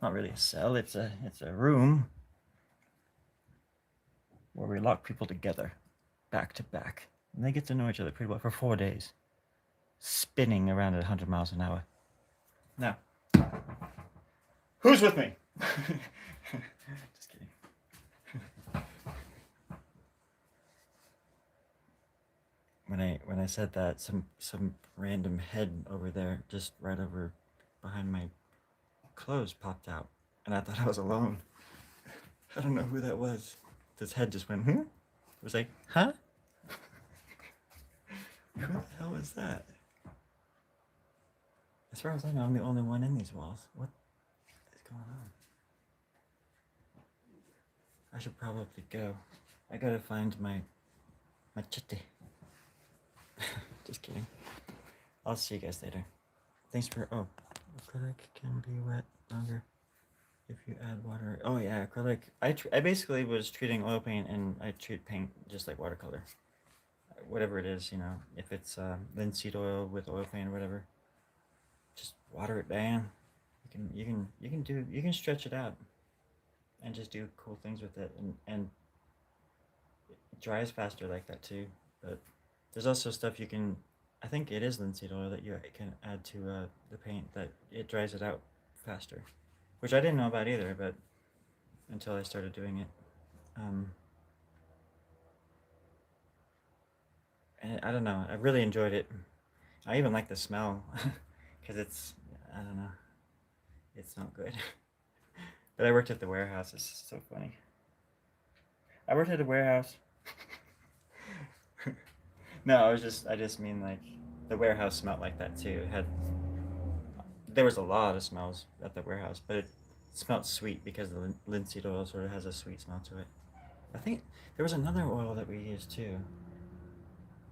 not really a cell. It's a room where we lock people together, back to back, and they get to know each other pretty well for 4 days, spinning around at 100 miles an hour. Now, who's with me? Just kidding. When I said that, some random head over there, just right over behind my clothes, popped out, and I thought I was alone. I don't know who that was. This head just went, It was like, huh? Who the hell was that? As far as I know, I'm the only one in these walls. What is going on? I should probably go. I gotta find my machete. Just kidding. I'll see you guys later. Thanks for. Oh, acrylic can be wet longer if you add water. Oh yeah, acrylic. I basically was treating oil paint, and I treat paint just like watercolor. Whatever it is, if it's linseed oil with oil paint or whatever, just water it down. You can stretch it out, and just do cool things with it, and it dries faster like that too. But there's also stuff you can. I think it is linseed oil that you can add to the paint that it dries it out faster, which I didn't know about either, but until I started doing it. And I don't know. I really enjoyed it. I even like the smell, because I don't know, it's not good. But I worked at the warehouse. It's so funny. I worked at a warehouse. No, I just mean like the warehouse smelled like that too. There was a lot of smells at the warehouse, but it smelled sweet because the linseed oil sort of has a sweet smell to it. I think there was another oil that we used too.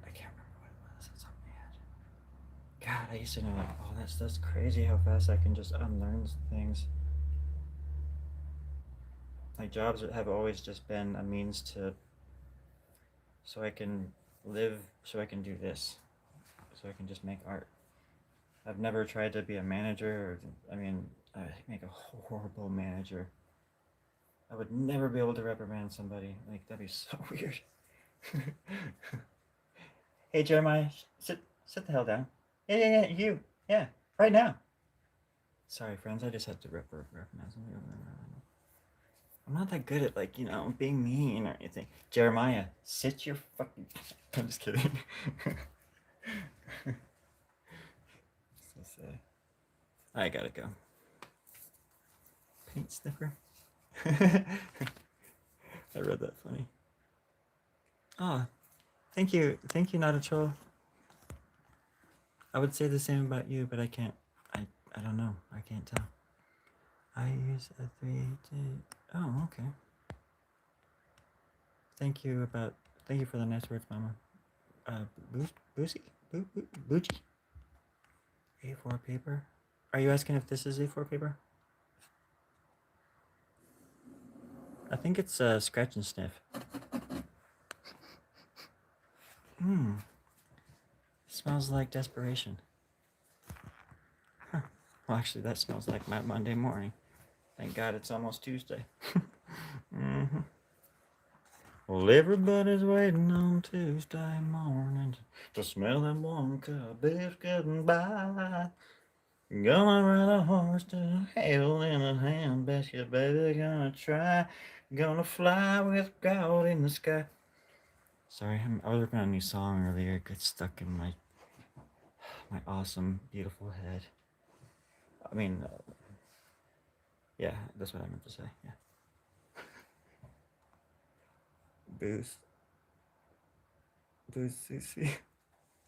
I can't remember what it was. It's on my head. God, I used to know like, oh, that's crazy how fast I can just unlearn things. Like jobs have always just been a means so I can live, so I can do this, so I can just make art. I've never tried to be a manager, I make a horrible manager. I would never be able to reprimand somebody. Like, that'd be so weird. Hey, Jeremiah, sit the hell down. Yeah, you. Yeah, right now. Sorry, friends, I just had to reprimand somebody. I'm not that good at, being mean or anything. Jeremiah, sit your fucking... I'm just kidding. So sad. I gotta go. Paint sniffer? I read that funny. Oh, thank you. Thank you, not a troll. I would say the same about you, but I can't. I don't know. I can't tell. I use a 3 to... Oh, okay. Thank you for the nice words, Mama. Boozy? Boochie? A4 paper? Are you asking if this is A4 paper? I think it's scratch and sniff. Hmm. Smells like desperation. Huh. Well, actually, that smells like my Monday morning. Thank God it's almost Tuesday. Mm-hmm. Well, everybody's waiting on Tuesday morning to smell that warm cup biscuit by. Gonna ride a horse to hell in a handbasket, baby. Gonna try. Gonna fly with God in the sky. Sorry, I was working on a new song earlier. It got stuck in my awesome, beautiful head. I mean, yeah, that's what I meant to say. Yeah. Boost. Boost.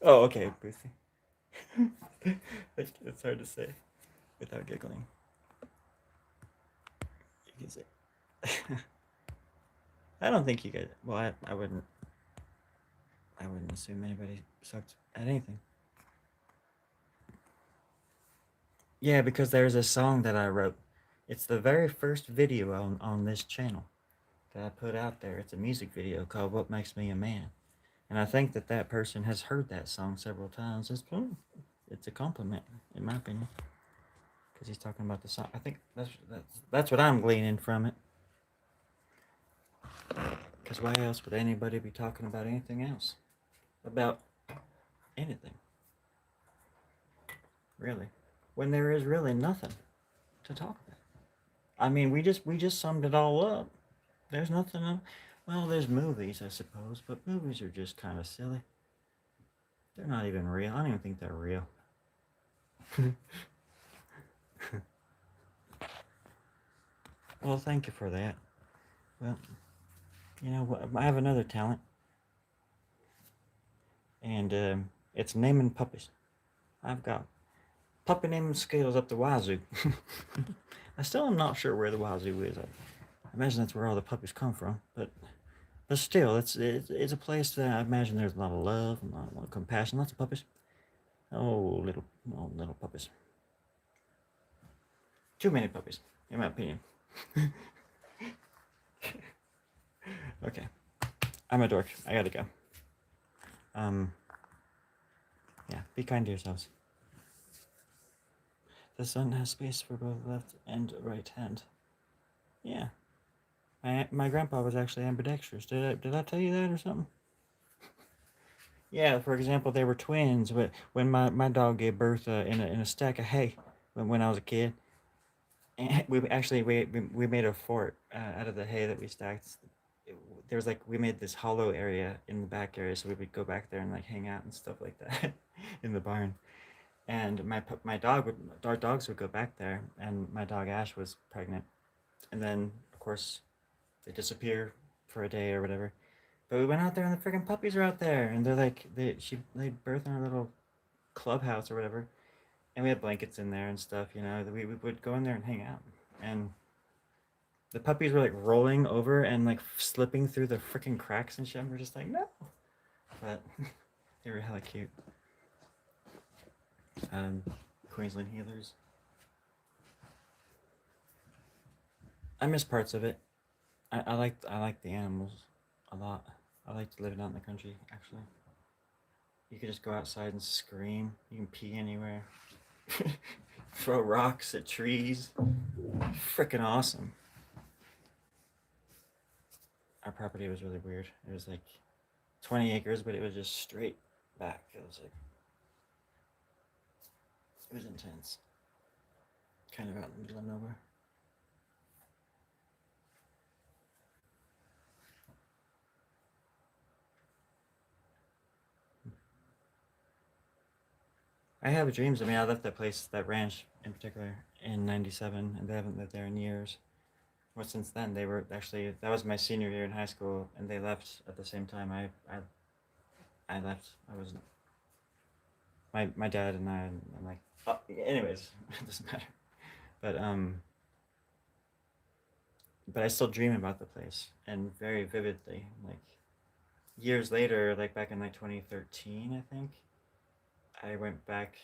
Oh, okay, Boosie. It's hard to say without giggling. You can say. I don't think you guys. Well, I wouldn't. I wouldn't assume anybody sucked at anything. Yeah, because there's a song that I wrote. It's the very first video on this channel that I put out there. It's a music video called "What Makes Me a Man," and I think that person has heard that song several times. It's a compliment, in my opinion, because he's talking about the song. I think that's what I'm gleaning from it. Because why else would anybody be talking about anything else? About anything, really? When there is really nothing to talk about. I mean, we just summed it all up. There's nothing. Well, there's movies, I suppose, but movies are just kind of silly. They're not even real. I don't even think they're real. Well, thank you for that. Well, you know what? I have another talent, and it's naming puppies. I've got puppy naming skills up the wazoo. I still am not sure where the wazoo is. I imagine that's where all the puppies come from, but still, it's a place that I imagine there's a lot of love, and a lot of compassion, lots of puppies. Oh, little puppies. Too many puppies, in my opinion. Okay, I'm a dork. I gotta go. Um, yeah, be kind to yourselves. The sun has space for both left and right hand. Yeah, my grandpa was actually ambidextrous. Did I tell you that or something? Yeah, for example, they were twins. When my dog gave birth in a stack of hay when I was a kid, and we made a fort out of the hay that we stacked. There was like we made this hollow area in the back area, so we would go back there and like hang out and stuff like that in the barn. And our dogs would go back there, and my dog Ash was pregnant, and then of course they disappear for a day or whatever. But we went out there and the freaking puppies are out there, and they're like she laid birth in our little clubhouse or whatever, and we had blankets in there and stuff. We would go in there and hang out, and the puppies were like rolling over and like slipping through the freaking cracks and shit. And we're just like no, but they were hella cute. Um, Queensland healers. I miss parts of it. I like the animals a lot. I liked living out in the country. Actually, you could just go outside and scream. You can pee anywhere. Throw rocks at trees. Freaking awesome. Our property was really weird. It was like 20 acres, but it was just straight back. It was intense. Kind of out in the middle of nowhere. I have dreams. I mean, I left that place, that ranch in particular, in '97, and they haven't lived there in years. Well, since then, they were actually, that was my senior year in high school, and they left at the same time I left. I was, my dad and I'm like, anyways, it doesn't matter. But, but I still dream about the place and very vividly. Like years later, like back in like 2013, I think I went back.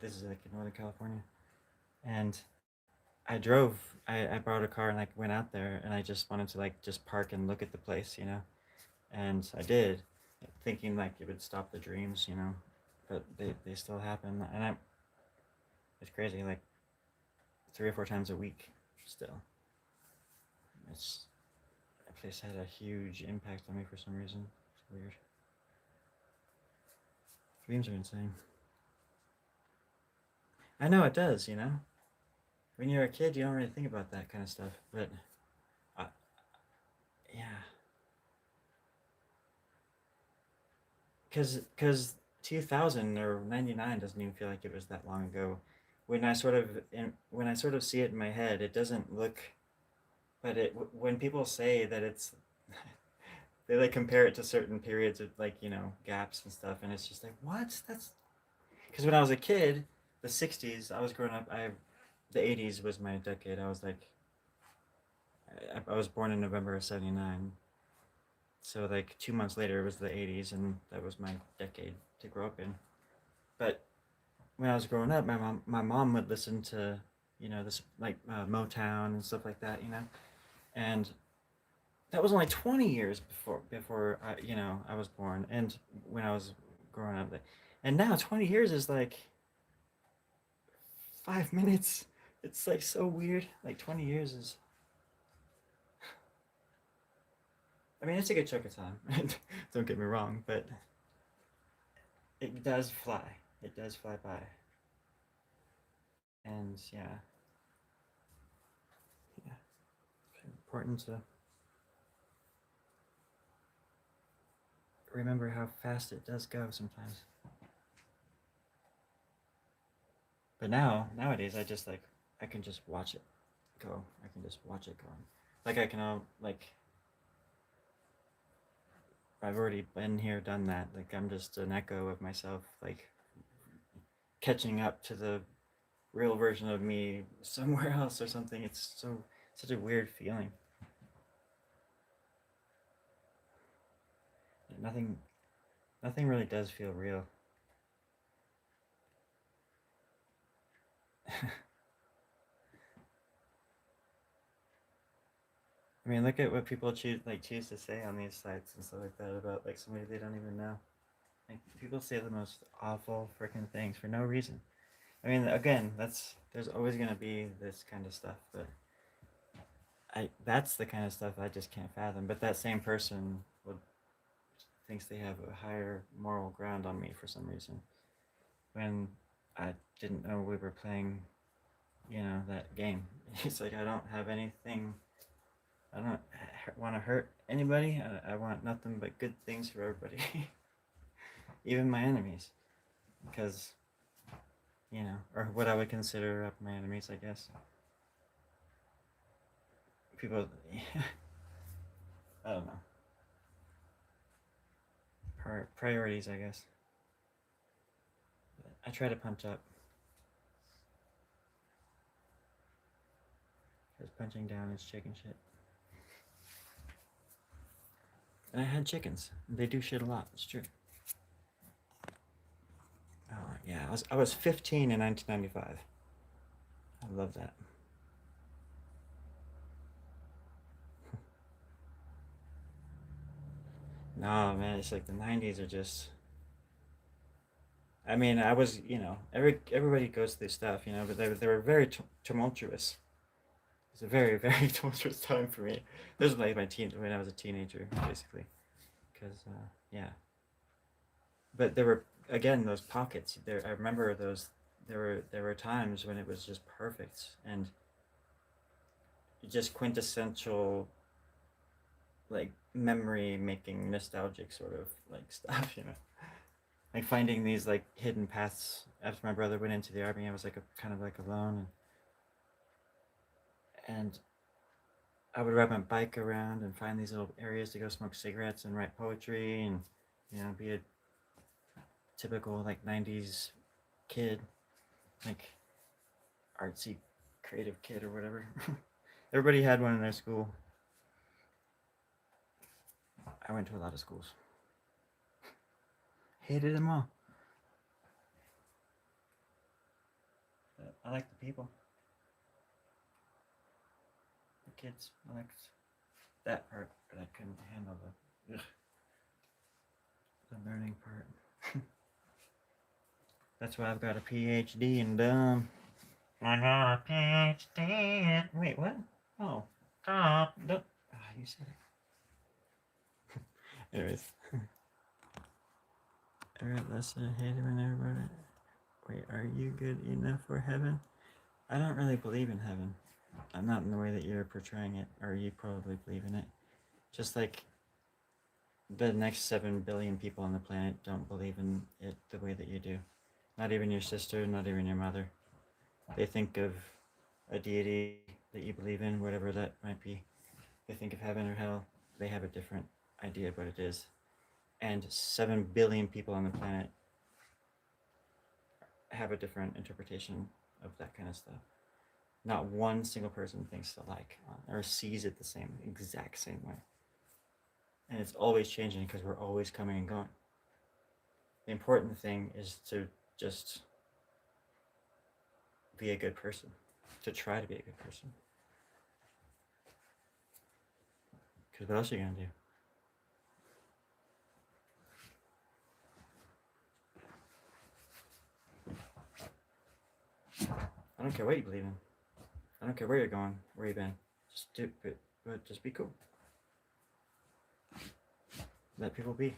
This is like in Northern California, and I drove. I borrowed a car and like went out there, and I just wanted to like just park and look at the place, you know. And I did, thinking like it would stop the dreams, you know, but they still happen, and it's crazy, like 3 or 4 times a week, still. It's that place had a huge impact on me for some reason. It's weird. Dreams are insane. I know it does, you know. When you're a kid, you don't really think about that kind of stuff, but uh, yeah, because 2000 or 99 doesn't even feel like it was that long ago. When I sort of see it in my head, it doesn't look. But when people say that it's, they like compare it to certain periods of like gaps and stuff, and it's just like what? That's because when I was a kid, the '60s, I was growing up. The '80s was my decade. I was like, I was born in November of '79, so like 2 months later it was the '80s, and that was my decade to grow up in. But when I was growing up, my mom would listen to this like Motown and stuff like that, and that was only 20 years before I was born, and when I was growing up, and now 20 years is like 5 minutes. It's like so weird. Like 20 years is. I mean, it's a good chunk of time. Don't get me wrong, but it does fly. It does fly by, and yeah, it's important to remember how fast it does go sometimes. But nowadays, I can just watch it go. I can just watch it go. Like I can like I've already been here, done that. Like I'm just an echo of myself, like catching up to the real version of me somewhere else or something. It's such a weird feeling. Nothing nothing really does feel real. I mean, look at what people choose to say on these sites and stuff like that about like somebody they don't even know. Like people say the most awful freaking things for no reason. I mean, again, there's always gonna be this kind of stuff, but I that's the kind of stuff I just can't fathom. But that same person would thinks they have a higher moral ground on me for some reason when I didn't know we were playing, that game. It's like I don't have anything. I don't want to hurt anybody. I want nothing but good things for everybody, even my enemies, because or what I would consider my enemies, I guess. People, I don't know. Priorities, I guess. But I try to punch up, because punching down is chicken shit. And I had chickens. They do shit a lot. It's true. Oh yeah, I was 15 in 1995. I love that. No man, it's like the '90s are just. I mean, I was everybody goes through stuff, but they were very tumultuous. It's a very very tumultuous time for me. This was like my teen when I was a teenager, basically, because yeah. But there were again those pockets. There, I remember those. There were times when it was just perfect and just quintessential like memory making nostalgic sort of like stuff, like finding these like hidden paths after my brother went into the army. I was like kind of like alone, and I would ride my bike around and find these little areas to go smoke cigarettes and write poetry and be a typical like '90s kid, like artsy creative kid or whatever. Everybody had one in their school. I went to a lot of schools. Hated them all. But I like the people. The kids. I liked that part, but I couldn't handle the learning part. That's why I've got a PhD in dumb. I got a PhD in. Wait, what? Oh, stop. Don't. Ah, you said it. Anyways. Alright, lesson I hated when I wrote it. Wait, are you good enough for heaven? I don't really believe in heaven. I'm not in the way that you're portraying it, or you probably believe in it. Just like the next 7 billion people on the planet don't believe in it the way that you do. Not even your sister, not even your mother. They think of a deity that you believe in, whatever that might be. They think of heaven or hell. They have a different idea of what it is. And 7 billion people on the planet have a different interpretation of that kind of stuff. Not one single person thinks alike or sees it the same, exact same way. And it's always changing because we're always coming and going. The important thing is to just be a good person, to try to be a good person. Because what else are you going to do? I don't care what you believe in. I don't care where you're going, where you've been. Just do it, but just be cool. Let people be.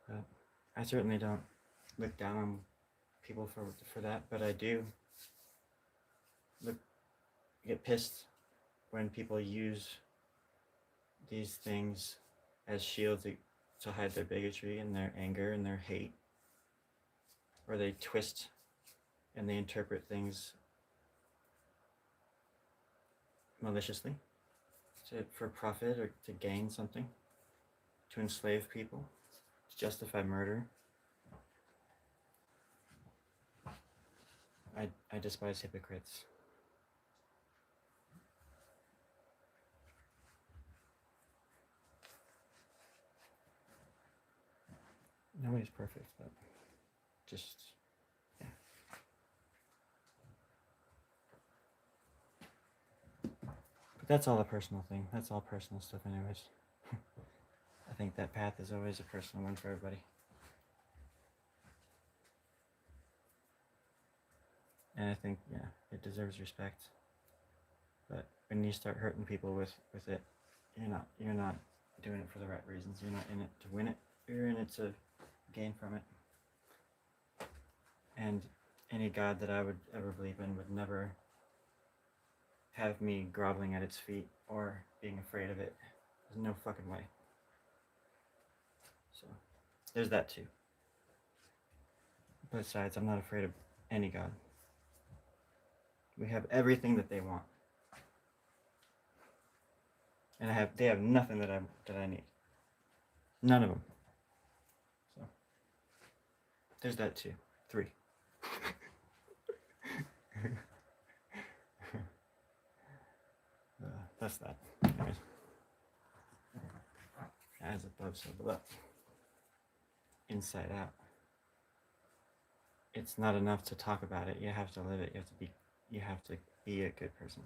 But I certainly don't look down on people for that, but I do get pissed when people use these things as shields to hide their bigotry and their anger and their hate, or they twist and they interpret things maliciously for profit or to gain something, to enslave people, to justify murder. I despise hypocrites. Nobody's perfect, but just, yeah. But that's all a personal thing. That's all personal stuff anyways. I think that path is always a personal one for everybody. And I think, yeah, it deserves respect. But when you start hurting people with it, you're not doing it for the right reasons. You're not in it to win it. You're in it to gain from it. And any God that I would ever believe in would never have me groveling at its feet or being afraid of it. There's no fucking way. So there's that too. Besides, I'm not afraid of any God. We have everything that they want. And they have nothing that I need. None of them. So there's that too. 3. That's that. Anyways. As above, so below. Inside out. It's not enough to talk about it. You have to live it. You have to be a good person.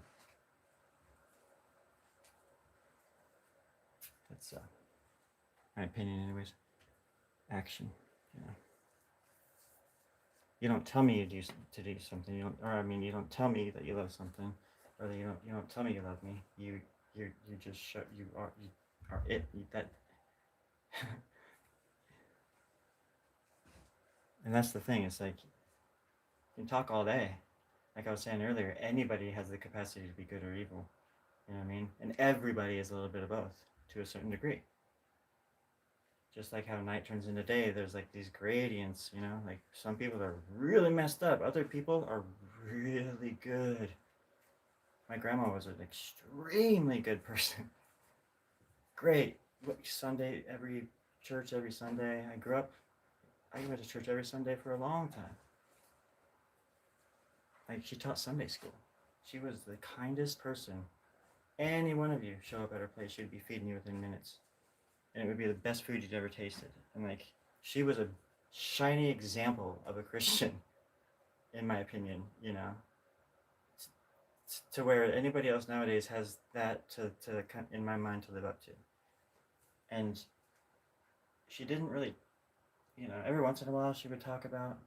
That's my opinion anyways. Action, You don't tell me to do something. You don't tell me that you love something, or that you don't tell me you love me. You just show you are it. That and that's the thing. It's like you can talk all day. Like I was saying earlier, anybody has the capacity to be good or evil. You know what I mean? And everybody is a little bit of both to a certain degree. Just like how night turns into day, there's like these gradients, like some people are really messed up, other people are really good. My grandma was an extremely good person. Great. Sunday, church every Sunday. I went to church every Sunday for a long time. Like, she taught Sunday school. She was the kindest person. Any one of you show up at her place, she would be feeding you within minutes. And it would be the best food you'd ever tasted. And, like, she was a shiny example of a Christian, in my opinion, you know? To where anybody else nowadays has that to in my mind to live up to. And she didn't really, you know, every once in a while she would talk about,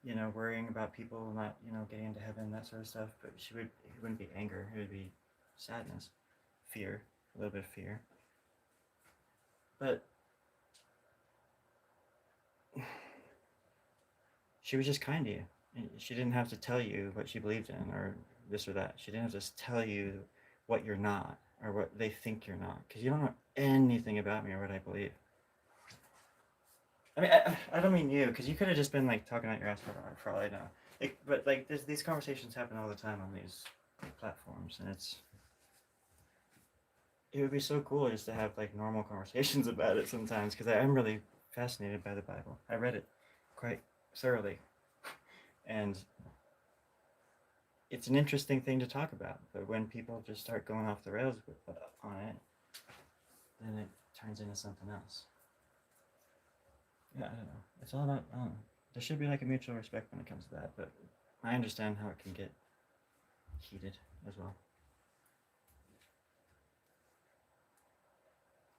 you know, worrying about people not, you know, getting into heaven, that sort of stuff. But it wouldn't be anger. It would be sadness, fear, a little bit of fear. But she was just kind to you. She didn't have to tell you what she believed in or this or that. She didn't have to tell you what you're not or what they think you're not, because you don't know anything about me or what I believe. I mean, I don't mean you, because you could have just been like talking out your ass for all I know. Like, but like, these conversations happen all the time on these platforms, and it would be so cool just to have like normal conversations about it sometimes, because I'm really fascinated by the Bible. I read it quite thoroughly, and it's an interesting thing to talk about. But when people just start going off the rails on it, then it turns into something else. Yeah, I don't know. It's all about, I don't know. There should be like a mutual respect when it comes to that, but I understand how it can get heated as well.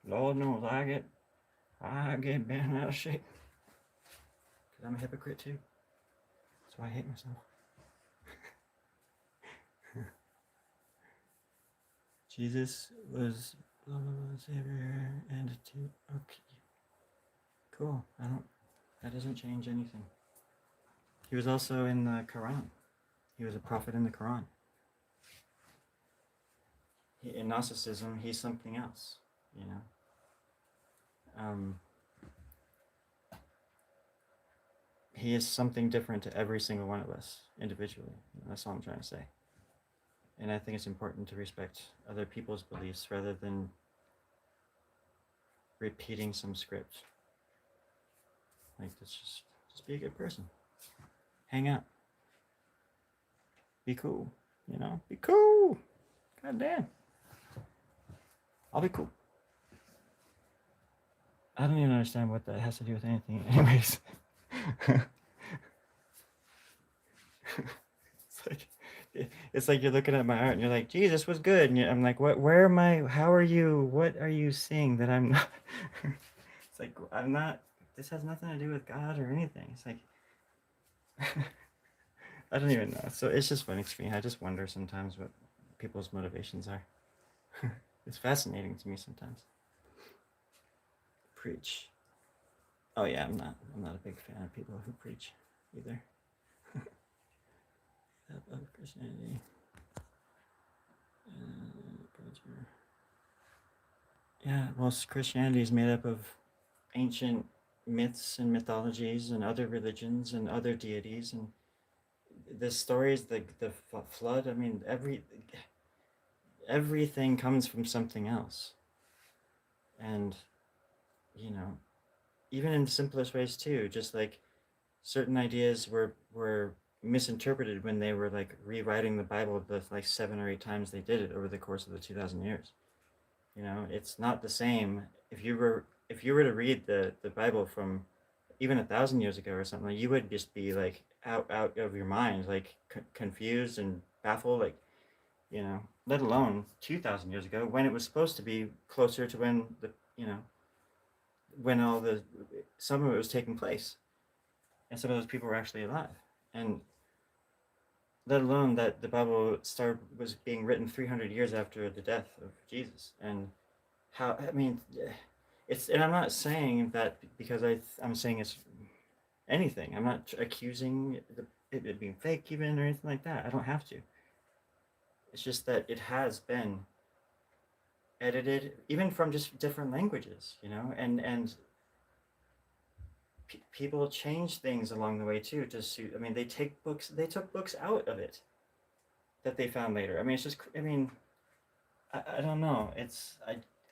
Lord knows I get bent out of shape. Because I'm a hypocrite too. That's why I hate myself. Jesus was blah blah blah Savior and okay. Cool. That doesn't change anything. He was also in the Quran. He was a prophet in the Quran. In Gnosticism, he's something else, you know. He is something different to every single one of us individually. That's all I'm trying to say. And I think it's important to respect other people's beliefs rather than repeating some script. Like, let's just be a good person. Hang out. Be cool. You know? Be cool. God damn. I'll be cool. I don't even understand what that has to do with anything. Anyways. It's like you're looking at my art and you're like, Jesus was good. And I'm like, what? Where am I? How are you? What are you seeing that I'm not? It's like, I'm not. This has nothing to do with God or anything. It's like, I don't even know. So it's just funny to me. I just wonder sometimes what people's motivations are. It's fascinating to me sometimes. Preach. Oh yeah, I'm not a big fan of people who preach either. Of Christianity. Yeah, well, Christianity is made up of ancient myths and mythologies and other religions and other deities, and the stories, the flood. I mean, everything comes from something else, and you know, even in the simplest ways too. Just like certain ideas were misinterpreted when they were like rewriting the Bible the like 7 or 8 times they did it over the course of the 2,000 years. You know, it's not the same if you were to read the Bible from even 1,000 years ago or something. You would just be like out of your mind, like confused and baffled, like, you know. Let alone 2,000 years ago when it was supposed to be closer to when the, you know, when some of it was taking place, and some of those people were actually alive, and let alone that the Bible was being written 300 years after the death of Jesus. And how, I mean, and I'm not saying that because I'm saying it's anything. I'm not accusing it being fake even or anything like that. I don't have to. It's just that it has been edited even from just different languages, you know, and people change things along the way too to suit. I mean, they took books out of it that they found later. I mean, it's just, I mean, I don't know.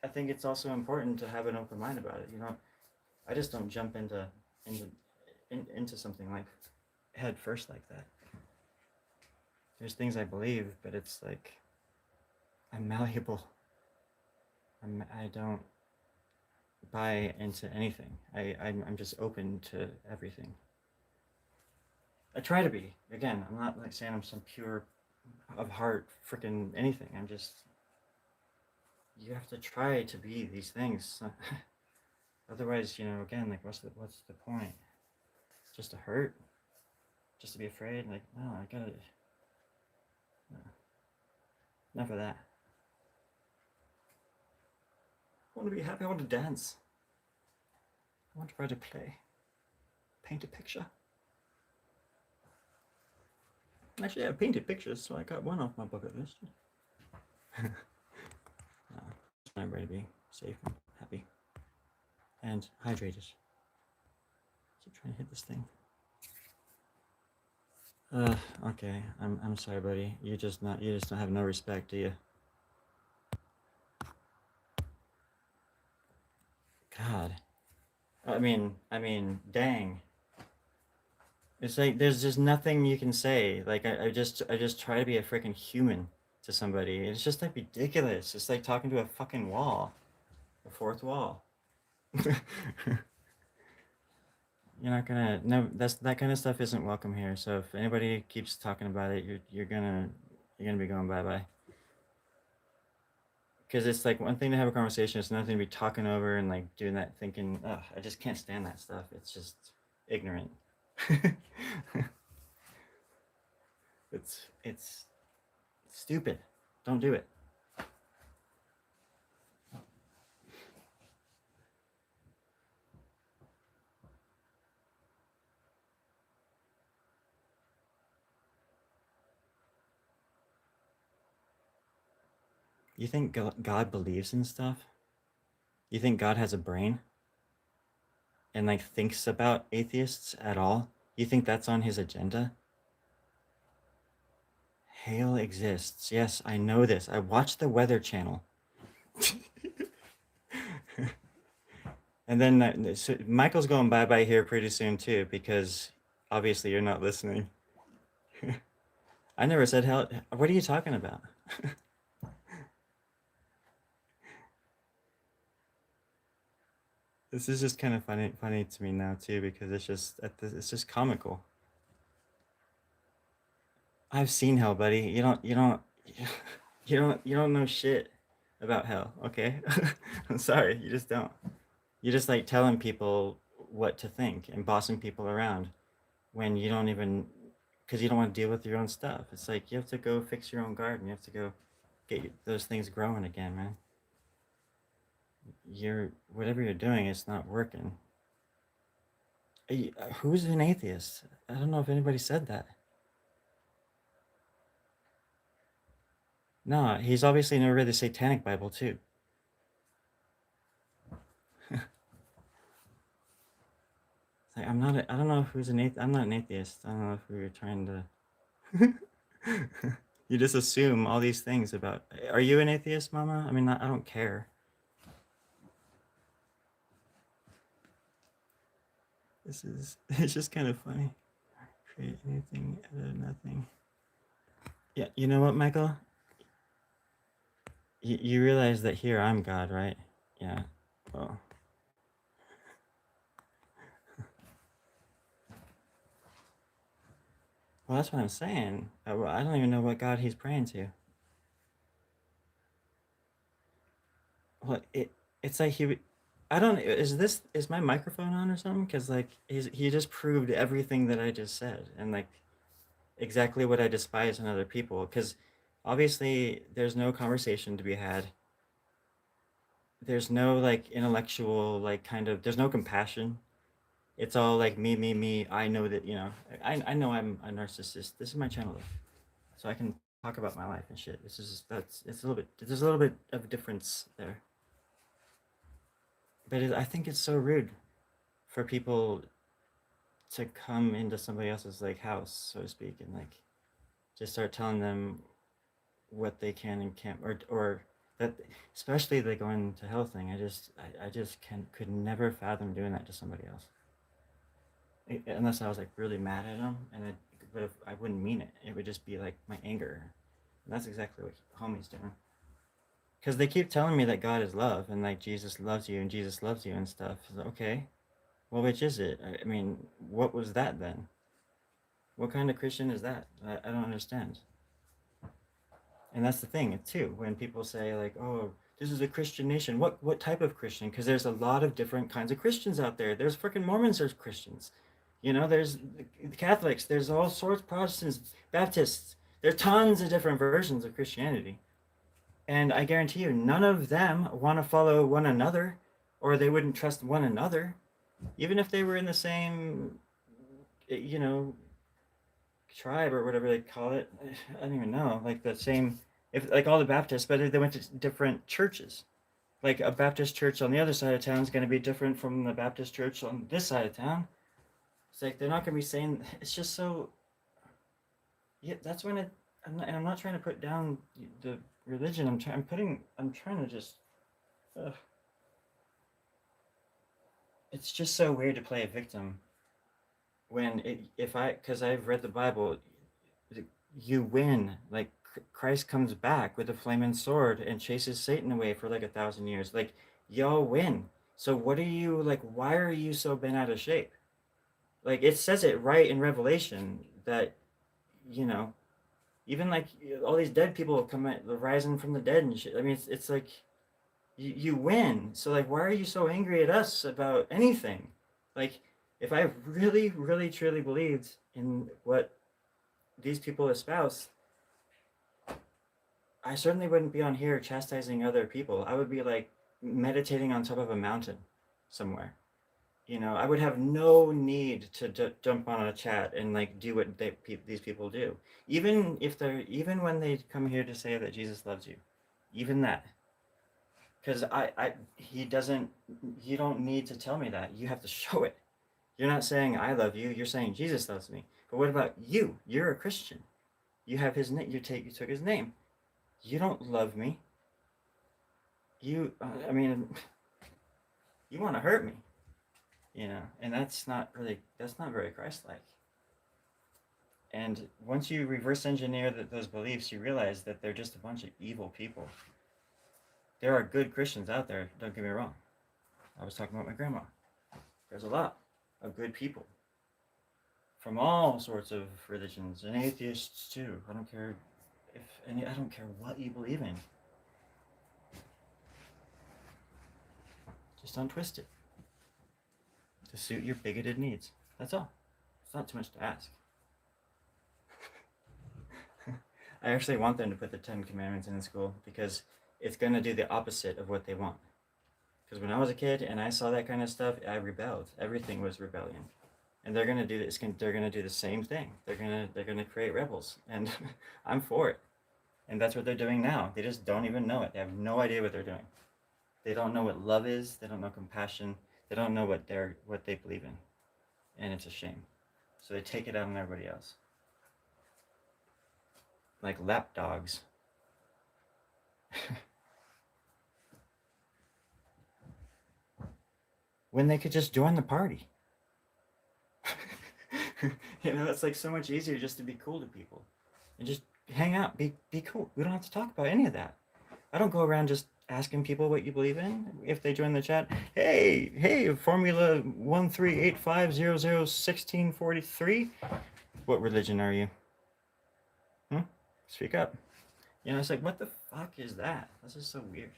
I think it's also important to have an open mind about it. You know, I just don't jump into something like head first like that. there's things I believe, but it's like I'm malleable. I don't buy into anything. I'm just open to everything. I try to be. Again, I'm not like saying I'm some pure of heart freaking anything. I'm just, you have to try to be these things. Otherwise, again, like what's the point? Just to hurt? Just to be afraid? Like, no, I gotta, no, enough of that. I want to be happy. I want to dance. I want to try to play, paint a picture. Actually, I've painted pictures, so I got one off my bucket list. No, just want everybody to be safe and happy and hydrated. Keep trying to hit this thing. Okay. I'm sorry, buddy. You just don't have no respect, do you? God. Dang. It's like there's just nothing you can say. Like I just try to be a freaking human to somebody. It's just like ridiculous. It's like talking to a fucking wall, a fourth wall. You're not gonna no. That kind of stuff isn't welcome here. So if anybody keeps talking about it, you're gonna be going bye bye. Because it's like one thing to have a conversation. It's another thing to be talking over and like doing that, thinking, "Ugh, I just can't stand that stuff." It's just ignorant. It's stupid. Don't do it. You think God believes in stuff? You think God has a brain and like thinks about atheists at all? You think that's on his agenda? Hail exists. Yes, I know this. I watch the Weather Channel. And then so Michael's going bye bye here pretty soon too, because obviously you're not listening. I never said hell. What are you talking about? This is just kind of funny to me now too, because it's just comical. I've seen hell, buddy. You don't know shit about hell. Okay, I'm sorry, you just don't. You just like telling people what to think and bossing people around when you don't even, because you don't want to deal with your own stuff. It's like you have to go fix your own garden. You have to go get those things growing again, man. Whatever you're doing, it's not working. Who's an atheist? I don't know if anybody said that. No, he's obviously never read the Satanic Bible too. Like, I don't know who's an atheist. I'm not an atheist. I don't know if we were trying to. You just assume all these things about. Are you an atheist, Mama? I mean, I don't care. It's just kind of funny. Create anything out of nothing. Yeah, you know what, Michael? You realize that here I'm God, right? Yeah. Well, that's what I'm saying. I don't even know what God he's praying to. Well, it's like I don't. Is my microphone on or something? Because like he just proved everything that I just said, and like exactly what I despise in other people. Because obviously there's no conversation to be had. There's no like intellectual like kind of. There's no compassion. It's all like me. I know that I know I'm a narcissist. This is my channel, though, so I can talk about my life and shit. It's a little bit. There's a little bit of difference there, but I think it's so rude for people to come into somebody else's like house, so to speak, and like just start telling them what they can and can't, or that, especially the going to hell thing. I just could never fathom doing that to somebody else, unless I was like really mad at them and I but if I wouldn't mean it, it would just be like my anger. And that's exactly what homie's doing. Because they keep telling me that God is love and like Jesus loves you and Jesus loves you and stuff. Like, okay, well, which is it? I mean, what was that then? What kind of Christian is that? I don't understand. And that's the thing too. When people say like, "Oh, this is a Christian nation," what type of Christian? Because there's a lot of different kinds of Christians out there. There's freaking Mormons. There's Christians. You know, there's Catholics. There's all sorts. Protestants, Baptists. There are tons of different versions of Christianity. And I guarantee you, none of them want to follow one another, or they wouldn't trust one another, even if they were in the same, you know, tribe or whatever they call it. I don't even know. Like the same, if like all the Baptists, but they went to different churches. Like a Baptist church on the other side of town is going to be different from the Baptist church on this side of town. It's like they're not going to be saying. It's just so. Yeah, that's when it. I'm not trying to put down the religion. I'm trying to just. Ugh. It's just so weird to play a victim when because I've read the Bible, you win. Like Christ comes back with a flaming sword and chases Satan away for like 1,000 years. Like y'all win. So what are you like? Why are you so bent out of shape? Like it says it right in Revelation that you know even like all these dead people come at the rising from the dead and shit. I mean it's like you win. So like why are you so angry at us about anything? Like if I really, really, truly believed in what these people espouse, I certainly wouldn't be on here chastising other people. I would be like meditating on top of a mountain somewhere. You know, I would have no need to jump on a chat and like do what these people do. Even when they come here to say that Jesus loves you, even that, because he doesn't. You don't need to tell me that. You have to show it. You're not saying I love you. You're saying Jesus loves me. But what about you? You're a Christian. You have his name. You took his name. You don't love me. I mean, you want to hurt me. You know, and that's not very Christ-like. And once you reverse engineer those beliefs, you realize that they're just a bunch of evil people. There are good Christians out there. Don't get me wrong. I was talking about my grandma. There's a lot of good people from all sorts of religions and atheists too. I don't care I don't care what you believe in. Just don't twist it to suit your bigoted needs. That's all. It's not too much to ask. I actually want them to put the 10 Commandments in school because it's going to do the opposite of what they want. Because when I was a kid and I saw that kind of stuff, I rebelled. Everything was rebellion. And they're going to do this. They're going to do the same thing. They're going to create rebels, and I'm for it. And that's what they're doing now. They just don't even know it. They have no idea what they're doing. They don't know what love is. They don't know compassion. They don't know what they believe in, and it's a shame. So they take it out on everybody else, like lap dogs. When they could just join the party. You know, it's like so much easier just to be cool to people and just hang out, be cool. We don't have to talk about any of that. I don't go around just asking people what you believe in if they join the chat. Hey, Formula 1385001643. What religion are you? Speak up. You know, it's like, what the fuck is that? This is so weird.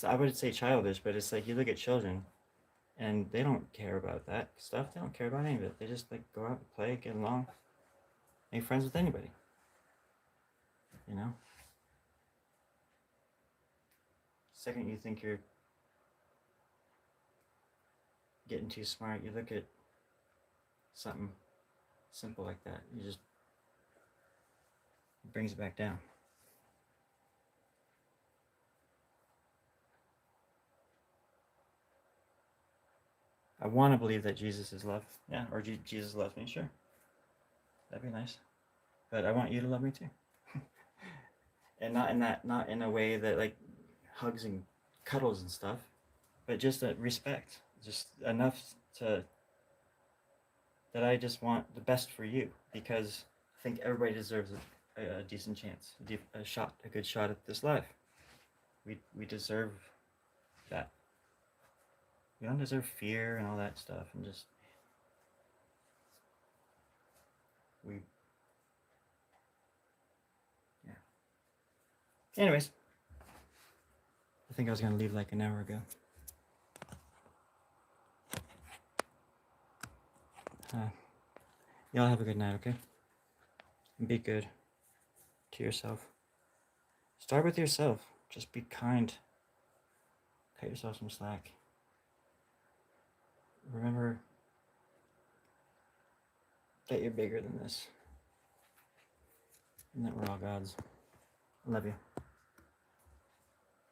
I would say childish, but it's like you look at children and they don't care about that stuff. They don't care about any of it. They just like go out and play, get along, make friends with anybody. You know? Second you think you're getting too smart, you look at something simple like that, it brings it back down. I want to believe that Jesus is love. Yeah, or Jesus loves me, sure. That'd be nice. But I want you to love me too. And not in a way that like hugs and cuddles and stuff, but just a respect. Just enough to that I just want the best for you, because I think everybody deserves a decent chance, a good shot at this life. We deserve that. We don't deserve fear and all that stuff, and just we yeah. Anyways, I think I was gonna leave like an hour ago. Y'all have a good night, okay? And be good to yourself. Start with yourself. Just be kind. Cut yourself some slack. Remember that you're bigger than this, and that we're all gods. I love you.